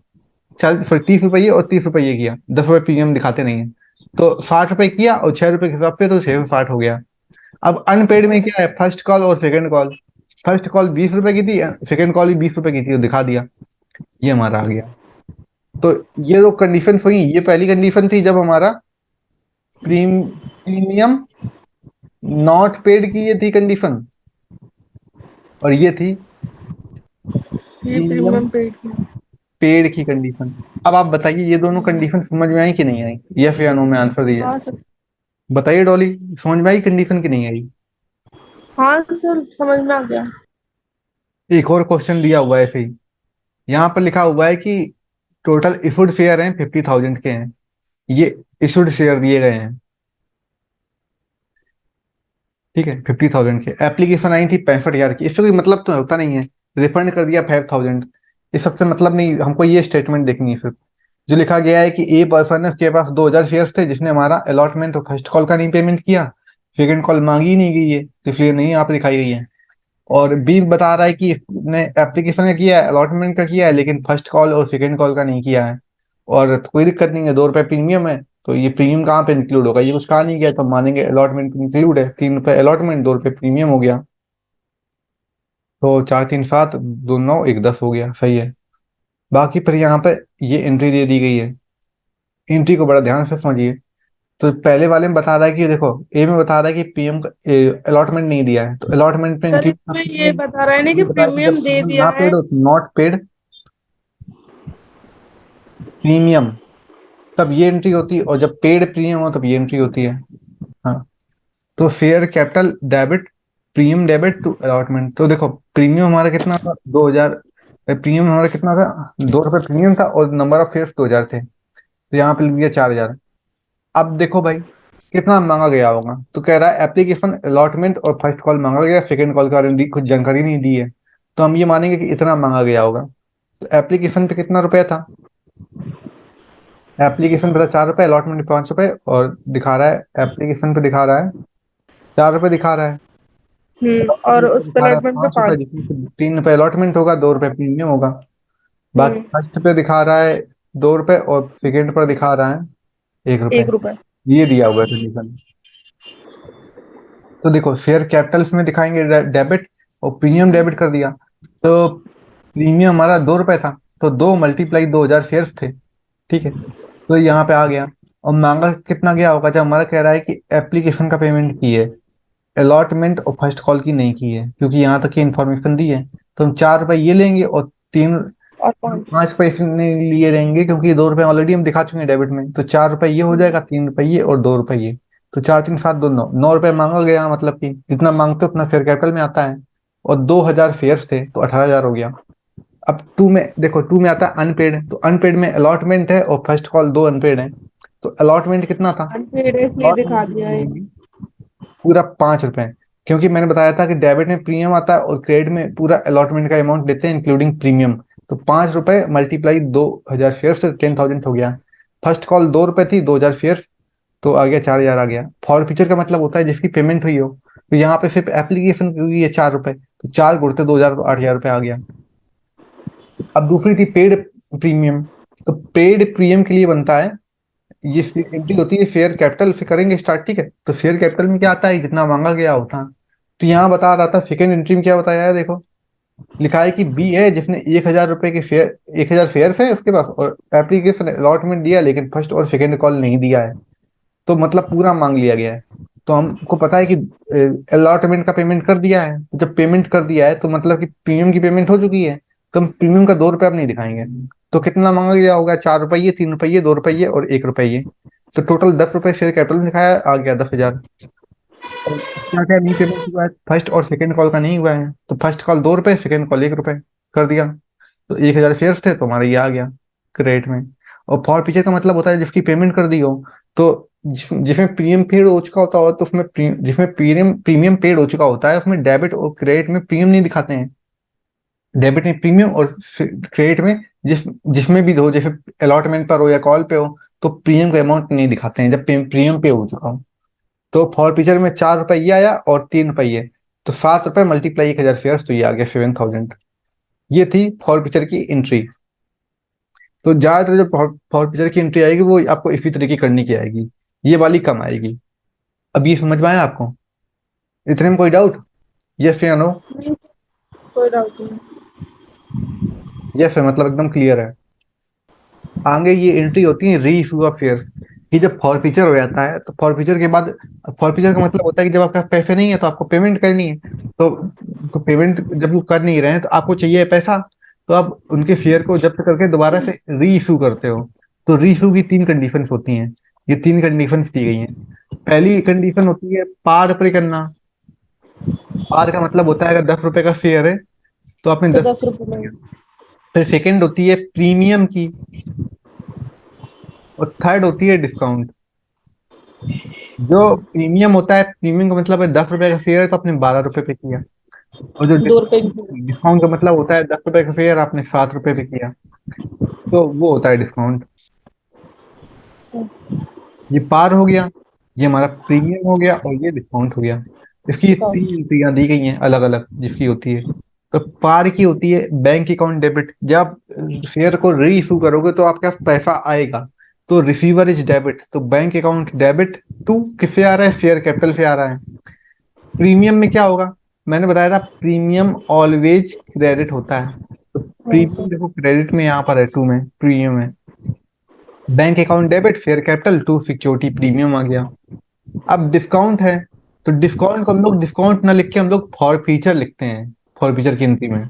30 रुपए ये और 30 रुपए ये किया, 10 रुपए प्रीमियम दिखाते नहीं है। तो 60 रुपए किया और 6 रुपए के हिसाब से, तो 660 हो गया। अब अनपेड में क्या है? फर्स्ट कॉल और सेकंड कॉल। फर्स्ट कॉल 20 रुपए की थी, सेकंड कॉल भी 20 रुपए की थी, तो दिखा दिया, ये हमारा आ गया। तो ये जो कंडीशन हुई, ये पहली कंडीशन थी जब हमारा प्रीमियम नॉट पेड की, ये थी कंडीशन, और ये थी ये प्रीमियम प्रीमियम पेड की। पेड की कंडीशन। अब आप बताइए ये दोनों कंडीशन समझ में आई कि नहीं आई? यस या नो में आंसर दीजिए। हाँ सर। बताइए डॉली, समझ में आई कंडीशन की नहीं आई? हाँ सर, समझ में आ गया। एक और क्वेश्चन दिया हुआ है ऐसे ही, यहाँ पर लिखा हुआ है कि टोटल इशूड शेयर हैं 50,000 के हैं, ये इशूड शेयर दिए गए हैं, ठीक है, 50,000 के। एप्लीकेशन आई थी 65,000 की, इससे कोई मतलब तो होता नहीं है, रिफंड कर दिया 5,000, इस सबसे मतलब नहीं, हमको ये स्टेटमेंट देखनी है सिर्फ। जो लिखा गया है कि ए पर्सन है, उसके पास 2,000 शेयर्स थे, जिसने हमारा अलॉटमेंट और फर्स्ट कॉल का नहीं पेमेंट किया, सेकंड कॉल मांगी नहीं गई है, तो इसलिए नहीं यहाँ पे दिखाई गई है। और बी बता रहा है कि इसने एप्लीकेशन का किया है, अलॉटमेंट का किया है, लेकिन फर्स्ट कॉल और सेकंड कॉल का नहीं किया है, और कोई दिक्कत नहीं है, 2 रुपए प्रीमियम है, तो ये प्रीमियम कहाँ पे इंक्लूड होगा? ये कुछ कहा नहीं गया, तो मानेंगे अलॉटमेंट इंक्लूड है, 3 रुपए अलॉटमेंट, 2 रुपए प्रीमियम हो गया, तो 4 3 7 2 9 1 10 हो गया, सही है। बाकी पर यहाँ पे ये एंट्री दे दी गई है। एंट्री को बड़ा ध्यान से समझिए। तो पहले वाले में बता रहा है कि देखो, ए में बता रहा है कि पीएम का अलॉटमेंट नहीं दिया है, तो अलॉटमेंट में सर इंक्लूड इसमें ये बता रहा है ना कि ये बताया कि जब प्रीमियम दे प्रीमियम दिया ना है। पेड हो, नॉट पेड प्रीमियम, तब ये एंट्री होती है, और जब पेड प्रीमियम हो तब ये एंट्री होती है। हाँ, तो share capital debit, premium debit to allotment. तो देखो, प्रीमियम हमारा कितना था, 2000। प्रीमियम हमारा कितना था, 2 रुपये प्रीमियम था, और नंबर ऑफ शेयर्स 2000 थे, तो यहाँ पे लिख दिया 4000। अब देखो भाई, कितना मांगा गया होगा, तो कह रहा है एप्लीकेशन अलॉटमेंट और फर्स्ट कॉल मांगा गया, सेकंड कॉल के बारे में कुछ जानकारी नहीं दी है, तो हम ये मानेंगे कि इतना मांगा गया होगा। तो एप्लीकेशन पे कितना रुपया था, एप्लीकेशन पे था 4 रुपये, अलॉटमेंट पे 5 रुपये, और दिखा रहा है एप्लीकेशन पे दिखा रहा है 4 रुपये दिखा रहा है, और अलॉटमेंट पे उस पे दिखा रहा है अलॉटमेंट पे 5 रुपये, 5। जिसमें से 3 रुपये अलॉटमेंट होगा, 2 रुपये प्रीमियम होगा। बाकी हम्म। फर्स्ट पे दिखा रहा है 2 रुपये, और सेकंड पर दिखा रहा है 1 रुपये। 1 रुपए। ये दिया हुआ है कंडीशन। तो देखो, शेयर कैपिटल्स में दिखाएंगे डेबिट, और प्रीमियम डेबिट कर दिया, तो प्रीमियम हमारा 2 रुपए था, तो 2 × 2000 शेयर्स थे, ठीक है। तो यहाँ पे आ गया। और मांगा कितना गया होगा, जब हमारा कह रहा है कि एप्लीकेशन का पेमेंट की है, अलॉटमेंट और फर्स्ट कॉल की नहीं की है, क्योंकि यहाँ तक की इन्फॉर्मेशन दी है, तो हम 4 रुपए ये लेंगे, और तीन और 5। 5 रुपए इसने लिए रहेंगे, क्योंकि 2 रुपए ऑलरेडी हम दिखा चुके हैं डेबिट में, तो 4 रुपए ये हो जाएगा, 3 रुपए ये, और 2 रुपए ये। तो 4 3 7 2 9, 9 रुपए मांगा गया, मतलब कि जितना मांगते हो उतना शेयर कैपिटल में आता है। और 2000 शेयर्स थे, तो 18,000 हो गया। अब टू में देखो, टू में आता है अनपेड, तो अनपेड में अलॉटमेंट है और फर्स्ट कॉल 2 अनपेड है। तो अलॉटमेंट कितना था, अनपेड है इसलिए दिखा अलॉटमेंट दिया है। पूरा 5 रुपए, क्योंकि मैंने बताया था कि डेबिट में प्रीमियम आता है और क्रेडिट में पूरा अलॉटमेंट का अमाउंट देते हैं इंक्लूडिंग प्रीमियम। तो 5 रुपए मल्टीप्लाई 2000 शेयर से 10,000 हो गया। फर्स्ट कॉल 2 रुपए थी, 2000 शेयर, तो आ गया 4000 आ गया। फॉर फीचर का मतलब होता है जिसकी पेमेंट हुई हो, तो यहाँ पे सिर्फ एप्लीकेशन की हुई है 4 रुपए, तो 4 × 2000 तो 8000 रुपये आ गया। अब दूसरी थी पेड प्रीमियम। तो पेड प्रीमियम के लिए बनता है, ये एंट्री होती है शेयर कैपिटल से करेंगे स्टार्ट, ठीक है। तो शेयर कैपिटल में क्या आता है, जितना मांगा गया होता। तो यहाँ बता रहा था सेकंड एंट्री में क्या बताया है, देखो लिखा है कि बी है जिसने 1000 रुपए के शेयर, 1000 शेयर है उसके पास, और एप्लीकेशन अलॉटमेंट दिया लेकिन फर्स्ट और सेकंड कॉल नहीं दिया है, तो मतलब पूरा मांग लिया गया है। तो हमको पता है कि अलॉटमेंट का पेमेंट कर दिया है, तो जब पेमेंट कर दिया है तो मतलब कि प्रीमियम की पेमेंट हो चुकी है, तो हम प्रीमियम का 2 रुपये अब नहीं दिखाएंगे। तो कितना मांगा गया होगा, 4 रुपये, 3 रुपये, 2 रुपये और 1 रुपये। तो टोटल 10 रुपये शेयर कैपिटल में दिखाया, आ गया 10,000। और क्या क्या नहीं पेमेंट हुआ है, फर्स्ट और सेकंड कॉल का नहीं हुआ है, तो फर्स्ट कॉल 2 रुपये, सेकंड कॉल 1 रुपये कर दिया। तो 1000 शेयर्स थे, तो हमारा ये आ गया क्रेडिट में। और फॉर फीचर का मतलब होता है जिसकी पेमेंट कर दी हो, तो जिसमें प्रीमियम पेड हो चुका होता है, तो उसमें जिसमें प्रीमियम प्रीमियम पेड हो चुका होता है, उसमें डेबिट और क्रेडिट में प्रीमियम नहीं दिखाते हैं। डेबिट में प्रीमियम, और क्रेडिट में जिसमें भी हो, जैसे अलॉटमेंट पर हो या कॉल पे हो, तो प्रीमियम का अमाउंट नहीं दिखाते हैं जब प्रीमियम पे हो चुका हो। तो फॉर फीचर में 4 रुपये ये आया, और 3 रुपये, तो 7 रुपये मल्टीप्लाई 1000 शेयर, तो ये आ गया 7000। ये थी फॉर फीचर की एंट्री। तो ज्यादातर जो फॉर फीचर की एंट्री आएगी वो आपको इसी तरीके करनी की आएगी, ये वाली कम आएगी। अब ये समझ में आया आपको, इतने में कोई डाउट, यस या नो? नहीं, कोई डाउट नहीं। यस है, मतलब एकदम क्लियर है। आगे ये एंट्री होती है री इशू ऑफ शेयर, कि जब फॉरफीचर हो जाता है, तो फॉरफीचर के बाद, फॉरफीचर का मतलब होता है कि जब आपके पास पैसे नहीं है तो आपको पेमेंट करनी है। तो पेमेंट जब वो कर नहीं रहे हैं, तो आपको चाहिए पैसा, तो आप उनके शेयर को जब्त करके दोबारा से री इशू करते हो। तो री इशू की 3 कंडीशंस होती हैं, ये 3 कंडीशंस दी गई हैं। पहली कंडीशन होती है पार पे करना। पार का मतलब होता है अगर 10 रुपए का शेयर है, तो आपने तो 10 10 रुपए में। किया। फिर सेकंड होती है प्रीमियम की, और थर्ड होती है डिस्काउंट। जो प्रीमियम होता है, प्रीमियम का मतलब है 10 रुपए का शेयर है तो आपने 12 रुपए पे किया, और जो 2 रुपए की। डिस्काउंट का मतलब होता है 10 रुपए का शेयर आपने 7 रुपए पे किया, तो वो होता है डिस्काउंट। ये पार हो गया, ये हमारा प्रीमियम हो गया, और ये डिस्काउंट हो गया। इसकी डिस्काउंट। 3 एंट्रियां दी गई हैं अलग अलग जिसकी होती है। तो पार की होती है बैंक अकाउंट डेबिट, जब शेयर को री इशू करोगे तो आपके पास पैसा आएगा, तो रिसीवर इज डेबिट, तो बैंक अकाउंट डेबिट टू किससे आ रहा है, शेयर कैपिटल से आ रहा है। प्रीमियम में क्या होगा, मैंने बताया था प्रीमियम ऑलवेज क्रेडिट होता है, तो हाँ प्रीमियम सर। देखो क्रेडिट में यहाँ पर है, टू में प्रीमियम है। Bank account debit, fair capital to security premium आ गया। अब डिस्काउंट है, तो डिस्काउंट को हम लोग डिस्काउंट ना लिख के हम लोग फॉर फीचर लिखते हैं, फॉर फीचर की एंट्री में।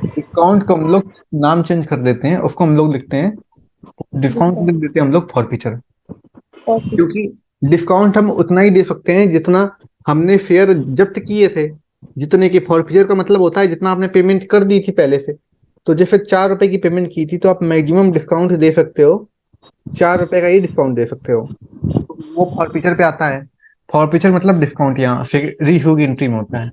डिस्काउंट को हम लोग नाम चेंज कर देते हैं, उसको हम लोग लिखते हैं, डिस्काउंट लिख डिस्काउंट देते हैं हम लोग फॉर फीचर। ओके। क्योंकि डिस्काउंट हम उतना ही दे सकते हैं जितना हमने शेयर जब्त किए थे, जितने की फॉरफियर का मतलब होता है जितना आपने पेमेंट कर दी थी पहले से। तो जैसे 4 रुपए की पेमेंट की थी तो आप मैक्सिमम डिस्काउंट दे सकते हो, 4 रुपए का ही डिस्काउंट दे सकते हो। तो वो फॉरफीचर पे आता है। फॉरफीचर मतलब डिस्काउंट यहाँ फिर रीइशू की एंट्री में होता है।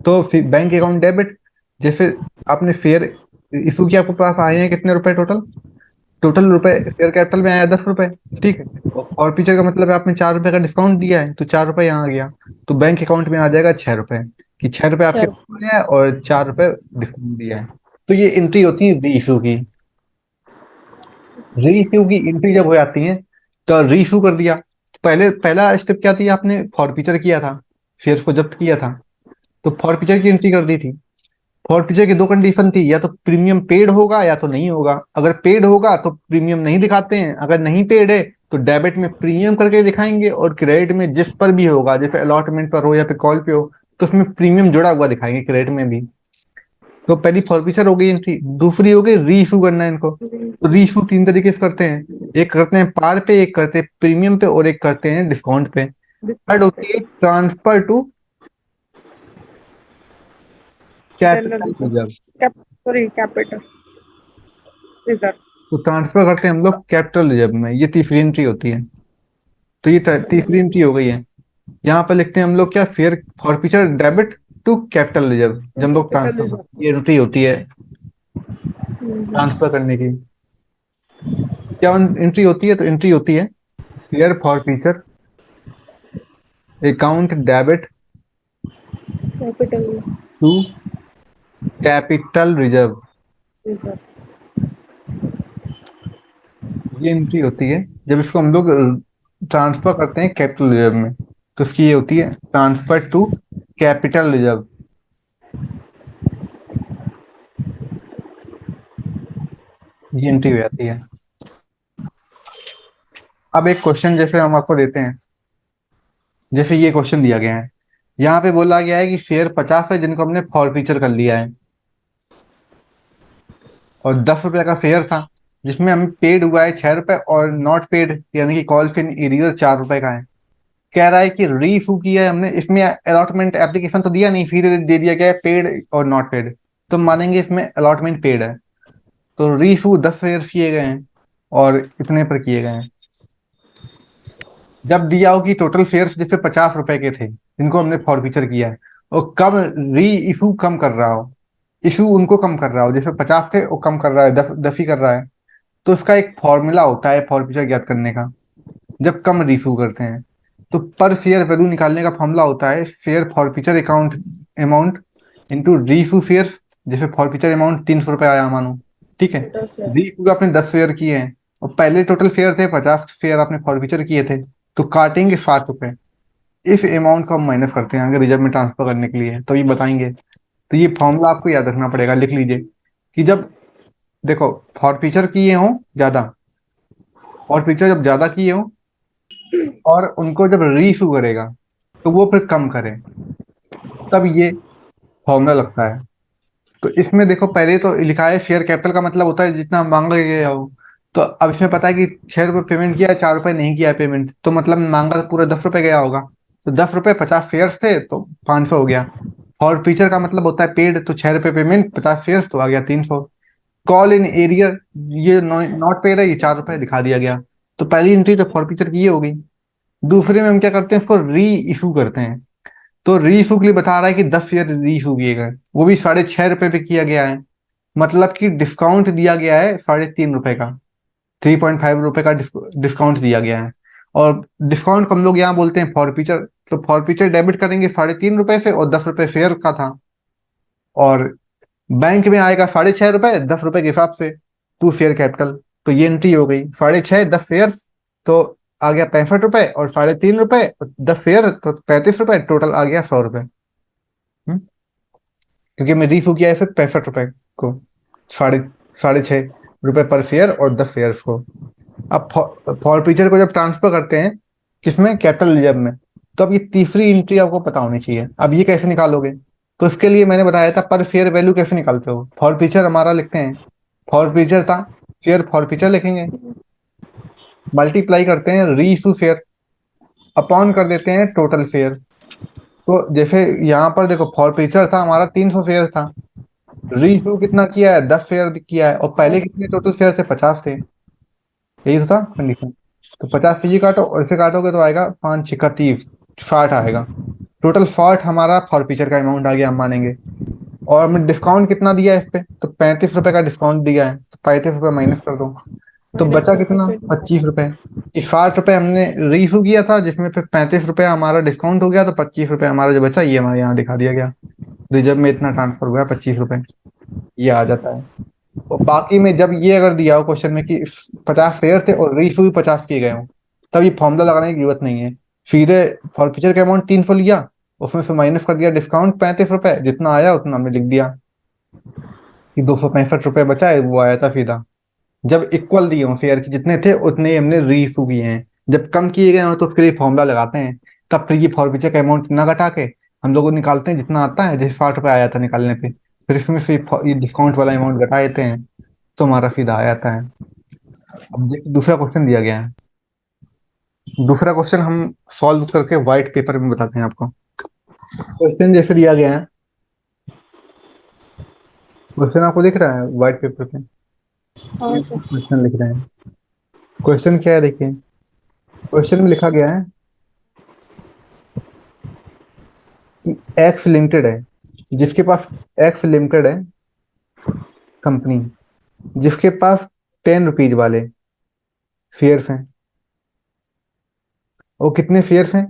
तो फिर बैंक अकाउंट डेबिट, जैसे आपने फेयर इशू की, आपके पास आए हैं कितने रुपए टोटल, टोटल रुपए शेयर कैपिटल में आया 10 रुपए, ठीक है। और फीचर का मतलब है आपने 4 रुपए का डिस्काउंट दिया है तो 4 रुपए यहाँ आ गया। तो बैंक अकाउंट में आ जाएगा 6 रुपए, कि 6 रुपए आपके सर पास आया है और 4 रुपए डिस्काउंट दिया है। तो ये एंट्री होती है री इशू की। री इशू की एंट्री जब हो जाती है तो री इशू कर दिया। पहले पहला स्टेप क्या थी, आपने फॉरफीचर किया था, शेयर्स को जब्त किया था, तो फॉरफीचर की एंट्री कर दी थी। फॉरफीचर की दो कंडीशन थी, या तो प्रीमियम पेड होगा या तो नहीं होगा। अगर पेड होगा तो प्रीमियम नहीं दिखाते हैं, अगर नहीं पेड है तो डेबिट में प्रीमियम करके दिखाएंगे, और क्रेडिट में जिस पर भी होगा, जैसे अलॉटमेंट पर हो या फिर कॉल पे हो, तो उसमें प्रीमियम जुड़ा हुआ दिखाएंगे क्रेडिट में भी। तो पहली फॉरफीचर हो गई एंट्री। दूसरी हो गई री इशू करना है इनको। तो री इशू तीन तरीके से करते हैं, एक करते हैं पार पे, एक करते हैं प्रीमियम पे, और एक करते हैं डिस्काउंट पे। थर्ड डिस्काउंट होती है transfer to general capital reserve, reserve. Sorry capital reserve. तो ट्रांसफर करते हैं हम लोग कैपिटल रिजर्व में, ये तीसरी एंट्री होती है। तो ये तीसरी एंट्री हो गई है। यहाँ पर लिखते हैं हम लोग क्या, share forfeiture debit to capital reserve, जब हम लोग कैपिटल ट्रांसफर, रिजर्व। ये एंट्री होती है ट्रांसफर करने की। क्या एंट्री होती है, तो एंट्री होती है share forfeiture account debit capital to capital reserve. Reserve. ये एंट्री होती है जब इसको हम लोग ट्रांसफर करते हैं कैपिटल रिजर्व में, तो इसकी ये होती है ट्रांसफर टू कैपिटल रिजर्व। ये एंट्री हो जाती है। अब एक क्वेश्चन जैसे हम आपको देते हैं, जैसे ये क्वेश्चन दिया गया है, यहाँ पे बोला गया है कि शेयर 50 है जिनको हमने फॉरफीचर कर लिया है, और 10 रुपए का शेयर था जिसमें हमें पेड हुआ है 6 रुपए, और नॉट पेड यानी कि कॉल फिन एरियर 4 रुपए का है। कह रहा है कि री इशू किया है हमने, इसमें अलॉटमेंट एप्लीकेशन तो दिया नहीं, फिर दे दिया गया है पेड और नॉट पेड, तो मानेंगे इसमें अलॉटमेंट पेड है। तो री इशू 10 शेयर किए गए हैं और इतने पर किए गए हैं। जब दिया हो कि टोटल शेयर्स जैसे 50 रुपए के थे जिनको हमने फॉरफीचर किया है, और कम री इशू कम कर रहा हो, इशू उनको कम कर रहा हो, जैसे 50 थे वो कम कर रहा है, 10 ही कर रहा है, तो उसका एक फॉर्मूला होता है फॉरफीचर ज्ञात करने का। जब कम रीफू करते हैं तो पर शेयर वैल्यू निकालने का फॉर्मूला होता है share forfeiture account amount into रीफू शेयर। जैसे फॉरफीचर अमाउंट 300 रुपये आया मानो, ठीक है। रीफू आपने 10 शेयर किए हैं और पहले टोटल शेयर थे 50 शेयर आपने फॉरफीचर किए थे, तो काटेंगे 7 रुपये। इस अमाउंट को हम माइनस करते हैं अगर रिजर्व में ट्रांसफर करने के लिए, तो ये बताएंगे। तो ये फॉर्मूला आपको याद रखना पड़ेगा, लिख लीजिए कि जब देखो फॉरफीचर किए हों ज्यादा, फॉरफीचर जब ज्यादा किए हों और उनको जब रीइशू करेगा तो वो फिर कम करे, तब ये फॉर्मूला लगता है। तो इसमें देखो पहले तो लिखा है शेयर कैपिटल का मतलब होता है जितना मांगा गया हो। तो अब इसमें पता है कि 6 रुपये पेमेंट किया है, 4 रुपये नहीं किया है पेमेंट, तो मतलब मांगा तो पूरा 10 रुपये गया होगा। तो 10 रुपये 50 शेयर्स थे तो 500 हो गया। और फीचर का मतलब होता है पेड, तो 6 रुपये पेमेंट 50 शेयर्स तो आ गया 300। कॉल इन एरियर, ये नॉट पेड है, ये 4 रुपये दिखा दिया गया। तो पहली एंट्री तो फॉर फीचर की ये हो गई। दूसरे में हम क्या करते हैं, इसको री इशू करते हैं। तो री इशू के लिए बता रहा है कि 10 शेयर री इशू किए गए, वो भी 6.5 रुपए पे किया गया है। मतलब कि डिस्काउंट दिया गया है 3.5 रुपए का, 3.5 रुपए का डिस्काउंट दिया गया है। और डिस्काउंट को हम लोग यहाँ बोलते हैं फॉरफीचर। तो फॉरफीचर डेबिट करेंगे 3.5 रुपए से, और 10 रुपए शेयर का था, और बैंक में आएगा 6.5 रुपए 10 रुपए के हिसाब से, टू शेयर कैपिटल। तो ये एंट्री हो गई 6.5 10 शेयर, तो आ गया 65 रुपए, और 3.5 रुपए 10 शेयर तो 35 रुपए, टोटल आ गया 100 रुपए। क्योंकि मैं रीफू किया है सिर्फ 65 रुपए को। साढ़े साढ़े 6 रुपए पर शेयर और 10 शेयर्स को। अब फॉरफीचर को जब ट्रांसफर करते हैं किसमें, कैपिटल रिजर्व में, तो अब ये तीसरी एंट्री आपको पता होनी चाहिए। अब ये कैसे निकालोगे, तो इसके लिए मैंने बताया था पर शेयर वैल्यू कैसे निकालते हो। फॉरफीचर हमारा लिखते हैं, फॉरफीचर था, शेयर फॉरफीचर लिखेंगे, मल्टीप्लाई करते हैं री इशू शेयर, अपॉन कर देते हैं टोटल शेयर। तो जैसे यहाँ पर देखो फॉरफीचर था हमारा 300 शेयर था, री इशू कितना किया है, 10 शेयर किया है, और पहले कितने टोटल शेयर थे, 50 थे, यही तो था कंडीशन। तो 50 से ये काटो और इसे काटोगे तो आएगा 5 छिक्का 30, 60 आएगा। टोटल 60 हमारा फॉरफीचर का अमाउंट आ गया, हम मानेंगे। और हमने डिस्काउंट कितना दिया है इस पे, तो 35 रुपए का डिस्काउंट दिया है, तो 35 रुपए माइनस कर दो, तो बचा कितना, 25 रुपए। ये 60 रुपए हमने रीइशू किया था, जिसमें फिर 35 रुपए हमारा डिस्काउंट हो गया, तो 25 रुपए हमारा जो बचा ये हमारे यहाँ दिखा दिया गया, रिजर्व में इतना ट्रांसफर हुआ 25 रुपए, ये आ जाता है। और बाकी में जब ये अगर दिया हो क्वेश्चन में कि 50 शेयर थे और रीइशू भी 50 किए गए हो, तब ये फॉर्मूला लगाने की जरूरत नहीं है, सीधे फॉरफीचर का अमाउंट 300 लिया, उसमें से माइनस कर दिया डिस्काउंट 35 रुपए, जितना आया उतना हमने लिख दिया कि 265 रुपए बचा है, वो आया था सीधा। जब इक्वल दिए हों शेयर की, जितने थे उतने ही हमने रीइशू किए हैं। जब कम किए गए हों तो उसके लिए फॉर्मूला लगाते हैं, तब फिर ये फॉरफीचर का अमाउंट ना घटा के हम लोग निकालते हैं जितना आता है, जैसे 60 रुपए आया था निकालने पे, फिर इसमें से ये डिस्काउंट वाला अमाउंट घटा देते हैं, तो हमारा सीधा आ जाता है। अब दूसरा क्वेश्चन दिया गया है, दूसरा क्वेश्चन हम सॉल्व करके व्हाइट पेपर में बताते हैं आपको। क्वेश्चन जैसे दिया गया है, क्वेश्चन आपको दिख रहा है व्हाइट पेपर पे, हाँ सर। क्वेश्चन लिख रहे हैं। क्वेश्चन क्या है देखिए, क्वेश्चन में लिखा गया है कि एक्स लिमिटेड है, जिसके पास एक्स लिमिटेड है कंपनी, जिसके पास 10 रुपीज वाले शेयर्स हैं। वो कितने शेयर्स हैं,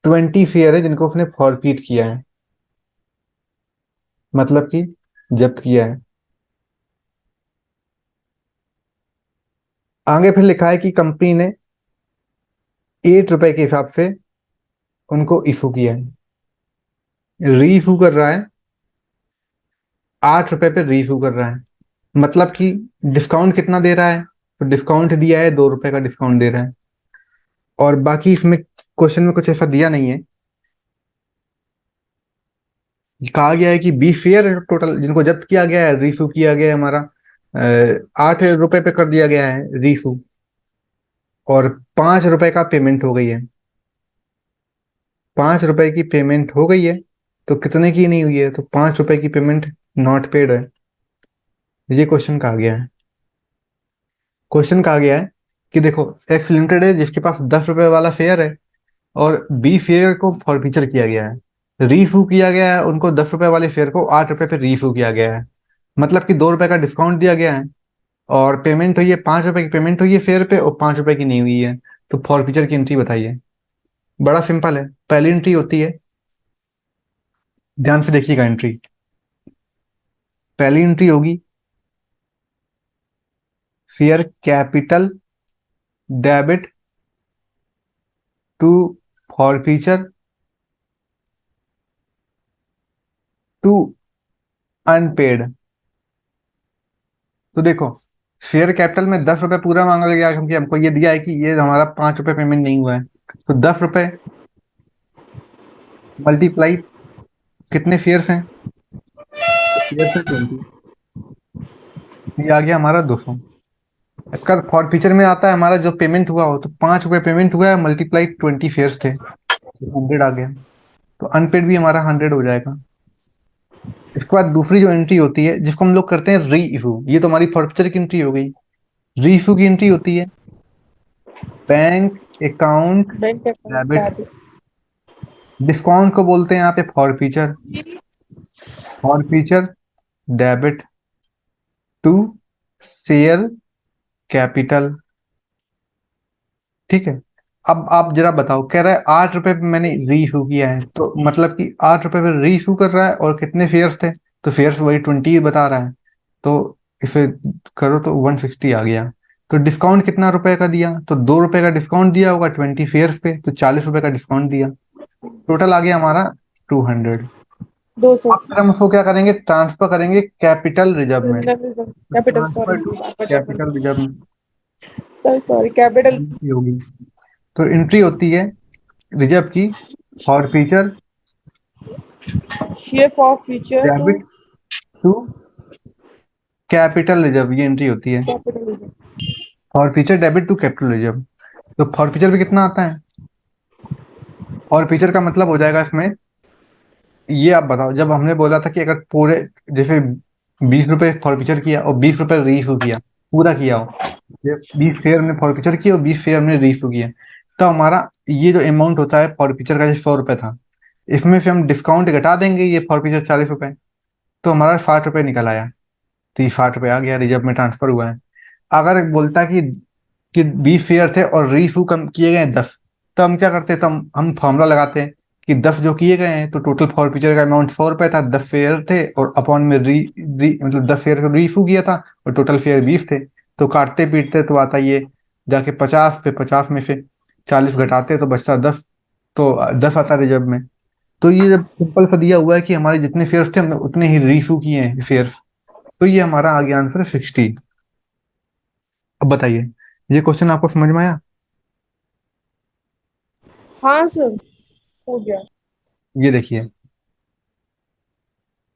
20 शेयर है जिनको उसने फॉरफीट किया है, मतलब कि जब्त किया है। आगे फिर लिखा है कि कंपनी ने 8 रुपए के हिसाब से उनको इशू किया है, री इशू कर रहा है, 8 रुपए पे री इशू कर रहा है, मतलब कि डिस्काउंट कितना दे रहा है, तो डिस्काउंट दिया है 2 रुपए का डिस्काउंट दे रहा है। और बाकी इसमें क्वेश्चन में कुछ ऐसा दिया नहीं है, कहा गया है कि 20 शेयर टोटल जिनको जब्त किया गया है, रीफू किया गया है हमारा, 8 रुपए पे कर दिया गया है रीफू, और 5 रुपए का पेमेंट हो गई है, 5 रुपए की पेमेंट हो गई है, तो कितने की नहीं हुई है, तो 5 रुपए की पेमेंट नॉट पेड है। ये क्वेश्चन कहा गया है। क्वेश्चन कहा गया है कि देखो एक्स लिमिटेड है जिसके पास 10 रुपए वाला शेयर है, और बी शेयर को फॉरफीचर किया गया है, रीफू किया गया है, उनको 10 रुपए वाले शेयर को 8 रुपए पे रीफू किया गया है, मतलब कि 2 रुपए का डिस्काउंट दिया गया है, और पेमेंट हुई है 5 रुपए की, पेमेंट हुई है शेयर पे, और 5 रुपए की नहीं हुई है। तो फॉरफीचर की एंट्री बताइए। बड़ा सिंपल है, पहली एंट्री होती है, ध्यान से देखिएगा एंट्री, पहली एंट्री होगी share capital debit to forfeiture to unpaid. तो देखो शेयर कैपिटल में 10 रुपए पूरा मांगा गया, क्योंकि हमको ये दिया है कि ये हमारा 5 रुपए पेमेंट नहीं हुआ है, तो 10 रुपए मल्टीप्लाई, कितने शेयर्स हैं, शेयर्स है 20, ये आ गया हमारा 200। इसका फॉरफीचर में आता है हमारा जो पेमेंट हुआ हो, तो 5 रुपए पेमेंट हुआ है, मल्टीप्लाई 20 शेयर्स थे, 100 आ गया, तो अनपेड भी हमारा 100 हो जाएगा। इसके बाद दूसरी जो एंट्री होती है जिसको हम लोग करते हैं री इशू, ये तो हमारी फॉरफीचर की एंट्री हो गई। री इशू की एंट्री होती है bank account bank account debit, debit. Discount को बोलते हैं यहाँ पे forfeiture, forfeiture debit to share capital. ठीक है, अब आप जरा बताओ, कह रहा है 8 रुपए पे मैंने री इशू किया है, तो मतलब कि 8 रुपए पे री इशू कर रहा है, और कितने शेयर्स थे, तो शेयर्स वही 20 बता रहा है, तो इसे करो तो 160 आ गया। तो डिस्काउंट कितना रुपए का दिया, तो 2 रुपए का डिस्काउंट दिया होगा 20 शेयर्स पे, तो 40 रुपए का डिस्काउंट दिया, टोटल आ गया हमारा 200। 200। अब फिर हम उसको क्या करेंगे, ट्रांसफर करेंगे कैपिटल रिजर्व में। Capital, transfer sorry. To capital reserve में सॉरी सॉरी, कैपिटल। एंट्री होगी। तो एंट्री होती है रिजर्व की, forfeiture shape of future to debit to capital reserve, ये एंट्री होती है। Capital. Forfeiture debit to capital reserve. तो फॉर फ्यूचर पे कितना आता है, फॉर फ्यूचर का मतलब हो जाएगा इसमें, ये आप बताओ, जब हमने बोला था कि अगर पूरे, जैसे 20 रुपए फॉरफीचर किया और 20 रुपए रीइशू किया, पूरा किया हो, ये 20 शेयर हमने फॉरफीचर किया और 20 शेयर हमने रीइशू किया, तो हमारा ये जो अमाउंट होता है फॉरफीचर का, जैसे 100 रुपए था, इसमें से हम डिस्काउंट घटा देंगे, ये फॉरफीचर 40 रुपए, तो हमारा 60 रुपए निकल आया। तो ये 60 रुपए आ गया, रिजर्व में ट्रांसफर हुआ है। अगर बोलता कि 20 शेयर थे और रीइशू कम किए गए 10, तो हम क्या करते, तो हम फॉर्मूला लगाते हैं कि 10 जो किए गए हैं, तो टोटल फॉरफीचर का अमाउंट 100 रुपए था, 10 शेयर थे और अपॉन में मतलब 10 शेयर का रीइशू किया था और टोटल शेयर 20 थे, तो काटते पीटते तो आता ये जाके 50 पे, 50 में से 40 घटाते तो बचता 10, तो 10 आता रिजर्व में। तो ये जब सिंपल सा दिया हुआ है कि हमारे जितने शेयर्स थे हमने उतने ही रीइशू किए हैं शेयर्स, तो ये हमारा आ गया आंसर 60। अब बताइए, ये क्वेश्चन आपको समझ में आया? हाँ सर, हो गया। ये देखिए,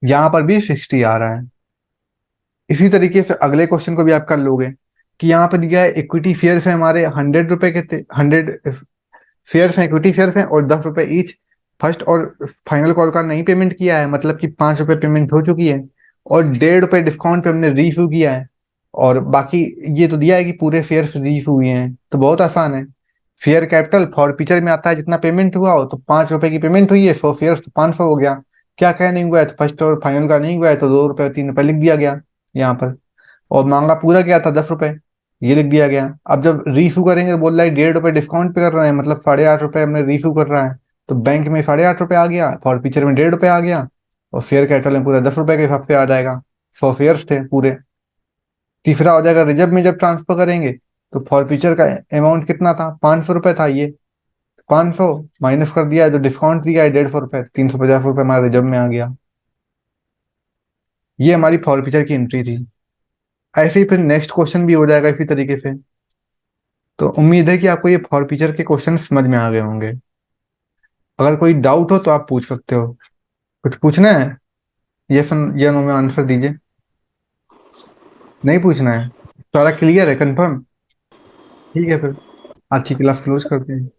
यहाँ पर भी 60 आ रहा है। इसी तरीके से अगले क्वेश्चन को भी आप कर लोगे कि यहाँ पे दिया है इक्विटी शेयर्स है हमारे 100 रुपए के थे, 100 शेयर्स हैं, इक्विटी शेयर्स हैं और 10 रुपए ईच। फर्स्ट और फाइनल कॉल का नहीं पेमेंट किया है, मतलब कि 5 रुपए पेमेंट हो चुकी है और 1.5 रुपए डिस्काउंट पे हमने रीइशू किया है, और बाकी ये तो दिया है कि पूरे शेयर्स रीइशू हुए हैं। तो बहुत आसान है, शेयर कैपिटल फॉर फ्यूचर में आता है जितना पेमेंट हुआ हो, तो 5 रुपए की पेमेंट हुई है, 100 शेयर्स तो 500 हो गया। क्या क्या नहीं हुआ है, तो फर्स्ट और फाइनल का नहीं हुआ है, तो 2 रुपए 3 रुपए लिख दिया गया यहाँ पर। और मांगा पूरा क्या था, 10 रुपए, ये लिख दिया गया। अब जब रीफू करेंगे तो बोल रहा है 1.5 रुपए डिस्काउंट पे कर रहे हैं, मतलब 8.5 रुपए हमने रीफू कर रहा है, तो बैंक में 8.5 रुपए आ गया, फॉर फ्यूचर में 1.5 रुपए आ गया, और शेयर कैपिटल में पूरा 10 रुपए के हिसाब से आ जाएगा, 100 शेयर्स थे पूरे। तीसरा हो जाएगा रिजर्व में जब ट्रांसफर करेंगे, तो फॉर फ्यूचर का अमाउंट कितना था, 500 रुपए था, ये 500 माइनस कर दिया है, जो डिस्काउंट दिया है 150 रुपए, 350 रुपए हमारे रिजर्व में आ गया। ये हमारी फॉर फ्यूचर की एंट्री थी। ऐसे ही फिर नेक्स्ट क्वेश्चन भी हो जाएगा इसी तरीके से। तो उम्मीद है कि आपको ये फॉर फ्यूचर के क्वेश्चन समझ में आ गए होंगे। अगर कोई डाउट हो तो आप पूछ सकते हो। कुछ पूछना है, ये सन या नो में आंसर दीजिए। नहीं पूछना है, सारा क्लियर है, कंफर्म? ठीक है, फिर आज की क्लास क्लोज करते हैं।